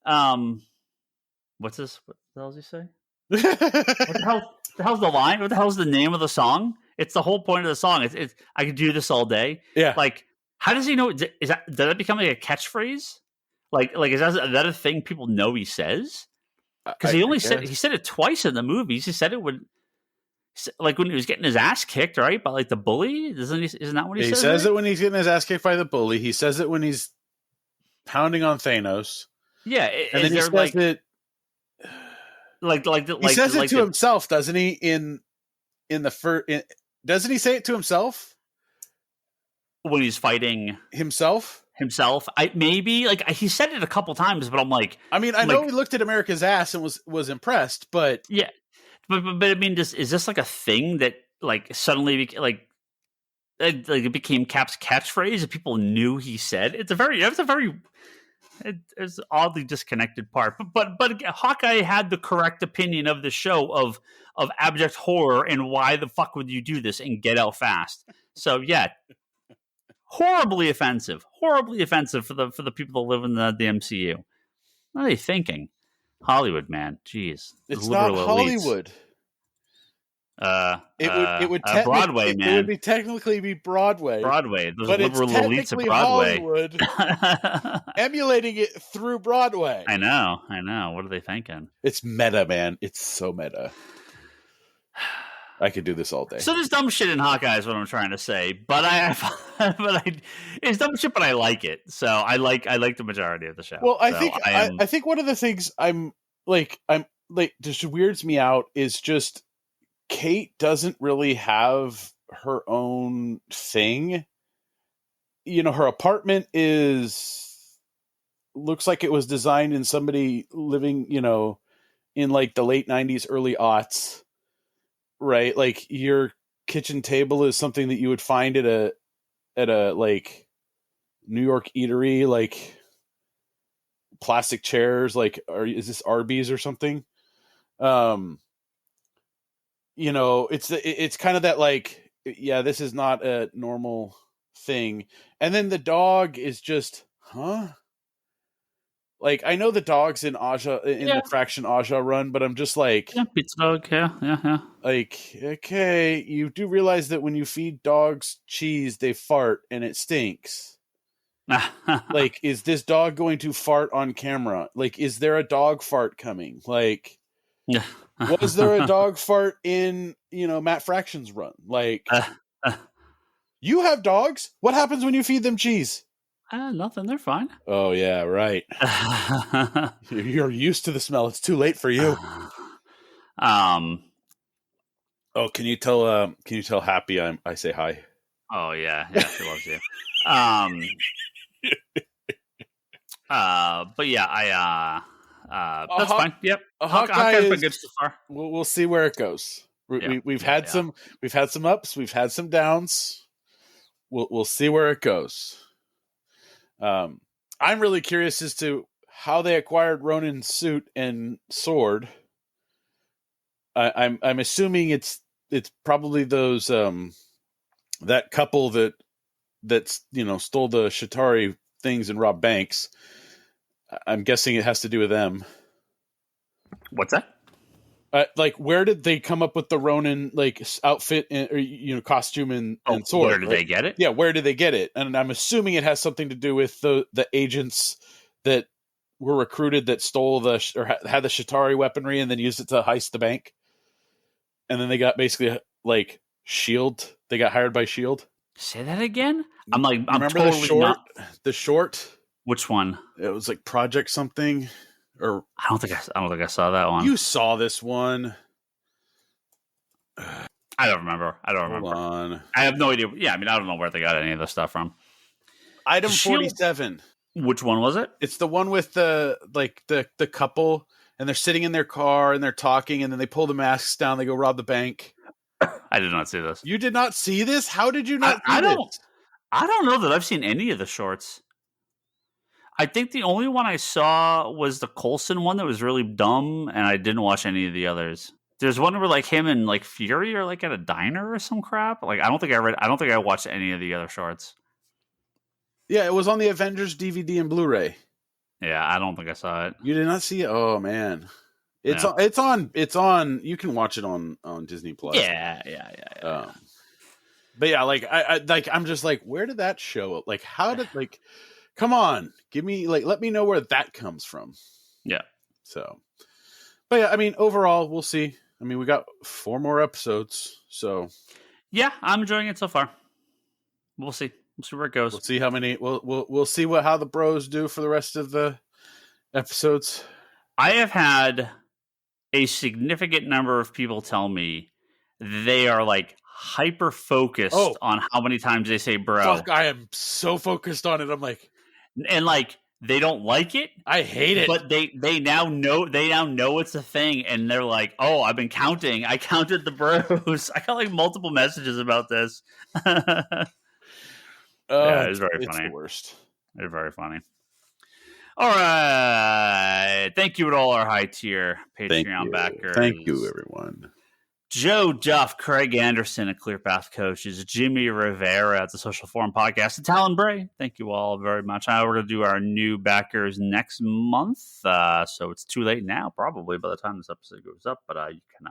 what's this? What the hell does he say? What the hell's the line? What the hell's the name of the song? It's the whole point of the song. It's I could do this all day. Yeah. Like, how does he know? Did that become like a catchphrase? Like is that a thing people know he says? Because he said it twice in the movies. He said it when he was getting his ass kicked, right? By like the bully. Isn't that what he says? He says it when he's getting his ass kicked by the bully. He says it when he's pounding on Thanos. Yeah, and then he says it. He says it to himself, doesn't he? In the first, doesn't he say it to himself when he's fighting himself? Maybe like he said it a couple times, but I'm like, I mean, I know he looked at America's ass and was impressed, but yeah, but I mean, is this like a thing that like suddenly it became Cap's catchphrase and people knew he said? It's an oddly disconnected part, but Hawkeye had the correct opinion of the show of abject horror and why the fuck would you do this and get out fast. So yeah. Horribly offensive for the people that live in the MCU. What are they thinking? Hollywood, man. Jeez. It's not Hollywood. It would Broadway, man. It would be technically be Broadway. Those liberal elites of Broadway. Hollywood emulating it through Broadway. I know. What are they thinking? It's meta, man. It's so meta. I could do this all day. So there's dumb shit in Hawkeye is what I'm trying to say, but it's dumb shit, but I like it. So I like the majority of the show. Well, I think one of the things I'm like just weirds me out is just Kate doesn't really have her own thing. You know, her apartment looks like it was designed in somebody living, you know, in like the late 90s, early aughts. Right, like your kitchen table is something that you would find at a like New York eatery, like plastic chairs. Like, is this Arby's or something? You know, it's kind of that like, yeah, this is not a normal thing. And then the dog is just, huh? Like, I know the dog's in Aja the Fraction Aja run, but I'm just like, pizza dog, yeah. Like, okay, you do realize that when you feed dogs cheese, they fart and it stinks. Like, is this dog going to fart on camera? Like, is there a dog fart coming? Like, was there a dog fart in, you know, Matt Fraction's run? Like, you have dogs. What happens when you feed them cheese? Nothing. They're fine. Oh yeah, right. You're used to the smell. It's too late for you. Oh, can you tell Happy I say hi? Oh yeah, she loves you. But yeah, that's fine. Yep. Hawkeye's been good so far. We'll see where it goes. We've had some ups, we've had some downs. We'll see where it goes. I'm really curious as to how they acquired Ronin's suit and sword. I'm assuming it's probably those that couple that's you know stole the Shatari things and robbed banks. I'm guessing it has to do with them. What's that? Like, where did they come up with the Ronin like outfit and, or, you know, costume and sword? Where did they get it? Yeah, where did they get it? And I'm assuming it has something to do with the agents that were recruited that stole or had the Shatari weaponry and then used it to heist the bank. And then they got basically like Shield. They got hired by Shield. Say that again. I'm remember totally the short. Which one? It was like Project something. Or I don't think I saw that one. You saw this one. I don't remember. Hold on. I have no idea. Yeah, I mean, I don't know where they got any of this stuff from. Item 47. Which one was it? It's the one with the couple, and they're sitting in their car and they're talking, and then they pull the masks down. They go rob the bank. I did not see this. You did not see this? How did you not see this? I don't know that I've seen any of the shorts. I think the only one I saw was the Coulson one that was really dumb, and I didn't watch any of the others. There's one where like him and like Fury are like at a diner or some crap. Like I don't think I watched any of the other shorts. Yeah, it was on the Avengers DVD and Blu-ray. Yeah, I don't think I saw it. You did not see it? Oh man. It's on you can watch it on Disney Plus. Yeah. But yeah, like I'm just like, where did that show? Like how did like come on, give me like let me know where that comes from. Yeah. So but yeah, I mean overall we'll see. I mean we got 4 more episodes, so yeah, I'm enjoying it so far. We'll see. We'll see where it goes. We'll see how many we'll see how the bros do for the rest of the episodes. I have had a significant number of people tell me they are like hyper focused on how many times they say bro. Fuck, I am so focused on it. I'm like, and like they don't like it. I hate it. But they now know it's a thing, and they're like, oh, I've been counting. I counted the bros. I got like multiple messages about this. Yeah, it's very funny. It's the worst. It's very funny. All right. Thank you to all our high tier Patreon backers. Thank you, everyone. Joe Duff, Craig Anderson at Clear Path Coaches, Jimmy Rivera at the Social Forum Podcast, and Talon Bray. Thank you all very much. We're going to do our new backers next month. So it's too late now, probably by the time this episode goes up. But you can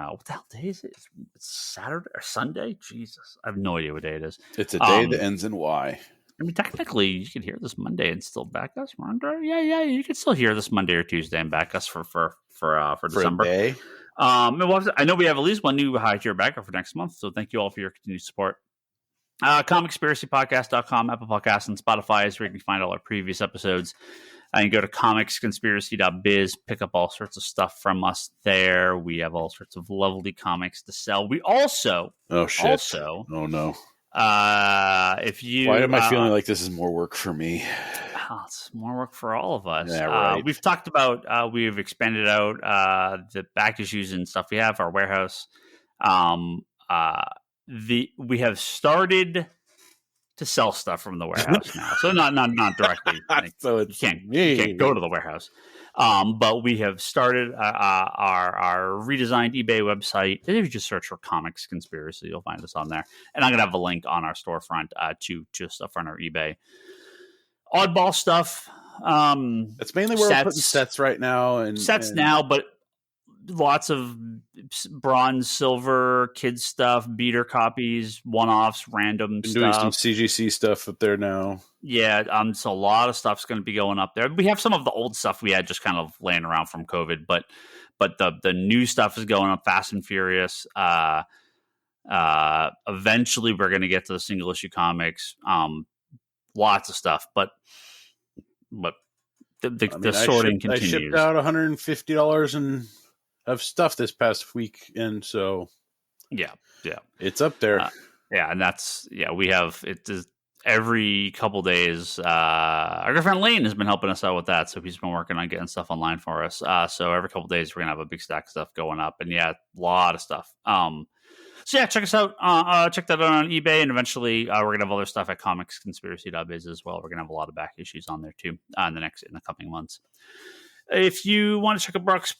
what the hell day is it? It's Saturday or Sunday? Jesus. I have no idea what day it is. It's a day that ends in Y. I mean, technically, you can hear this Monday and still back us. Yeah, you can still hear this Monday or Tuesday and back us for December. A day? I know we have at least one new high tier backer for next month, so thank you all for your continued support. Comicspiracypodcast.com, Apple Podcasts, and Spotify is where you can find all our previous episodes. You can go to comicsconspiracy.biz, pick up all sorts of stuff from us there. We have all sorts of lovely comics to sell. We also, oh no. If you, why am I feeling like this is more work for me? It's more work for all of us. Yeah, right. We've talked about we've expanded out the back issues and stuff we have, our warehouse. We have started to sell stuff from the warehouse now, so not directly. So you can't go to the warehouse. But we have started our redesigned eBay website. If you just search for Comics Conspiracy, you'll find us on there. And I'm gonna have a link on our storefront to stuff on our eBay. Oddball stuff. That's mainly where we're putting sets right now, now, but lots of bronze, silver, kids stuff, beater copies, one-offs, random stuff. Doing some CGC stuff up there now. Yeah, so a lot of stuff's going to be going up there. We have some of the old stuff we had just kind of laying around from COVID, but the new stuff is going up fast and furious. Eventually, we're going to get to the single issue comics. Lots of stuff, but the sorting continues. I shipped out $150 of stuff this past week, and so yeah, it's up there. And we have it is every couple days. Our good friend Lane has been helping us out with that, so he's been working on getting stuff online for us. So every couple days we're gonna have a big stack of stuff going up, and a lot of stuff. So check us out. Check that out on eBay, and eventually we're gonna have other stuff at comicsconspiracy.biz as well. We're gonna have a lot of back issues on there too in the coming months. If you want to check out Brock's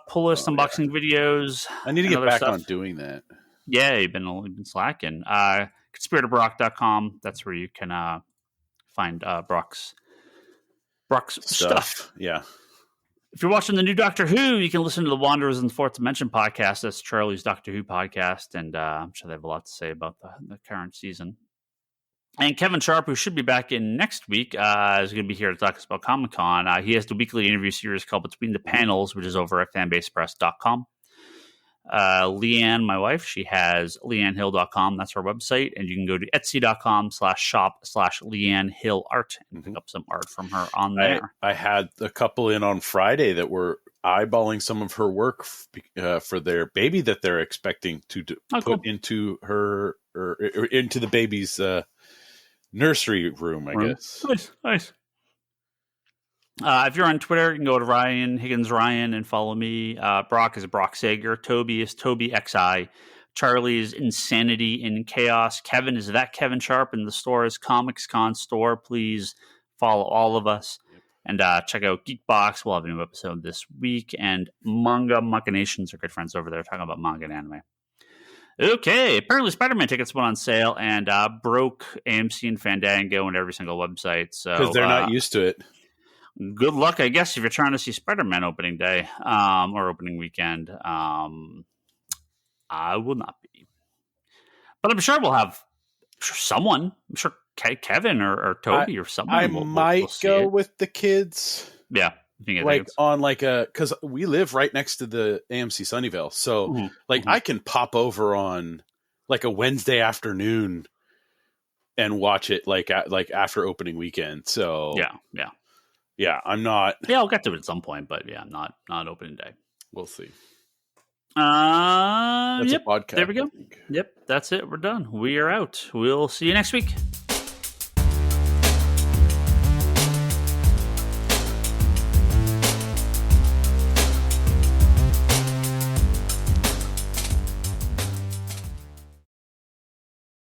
pull list unboxing videos, I need to get back on doing that. Yeah, you've been slacking. ConspiratorBrock.com. That's where you can find Brock's stuff. Yeah. If you're watching the new Doctor Who, you can listen to the Wanderers in the Fourth Dimension podcast. That's Charlie's Doctor Who podcast, and I'm sure they have a lot to say about the current season. And Kevin Sharp, who should be back in next week, is going to be here to talk us about Comic-Con. He has the weekly interview series called Between the Panels, which is over at fanbasepress.com. Leanne, my wife, she has leannehill.com. That's her website. And you can go to etsy.com/shop/LeanneHillArt and pick up some art from her on there. I had a couple in on Friday that were eyeballing some of her work for their baby that they're expecting to put into her or into the baby's nursery room, I guess. Nice. If you're on Twitter, you can go to Higgins Ryan and follow me. Brock is Brock Sager. Toby is Toby XI. Charlie is Insanity in Chaos. Kevin is that Kevin Sharp, and the store is Comics Con Store. Please follow all of us. And check out Geekbox. We'll have a new episode this week. And Manga Machinations are good friends over there talking about manga and anime. Okay, apparently Spider-Man tickets went on sale and broke AMC and Fandango and every single website. So because they're not used to it. Good luck, I guess, if you're trying to see Spider-Man opening day or opening weekend. I will not be. But I'm sure we'll have someone. I'm sure Kevin or Toby or someone. I will might go with the kids. Yeah. On because we live right next to the AMC Sunnyvale. So I can pop over on like a Wednesday afternoon and watch it like after opening weekend. So yeah, I'm not. Yeah, I'll get to it at some point, but yeah, not opening day. We'll see. That's a podcast. There we go. Yep, that's it. We're done. We are out. We'll see you next week.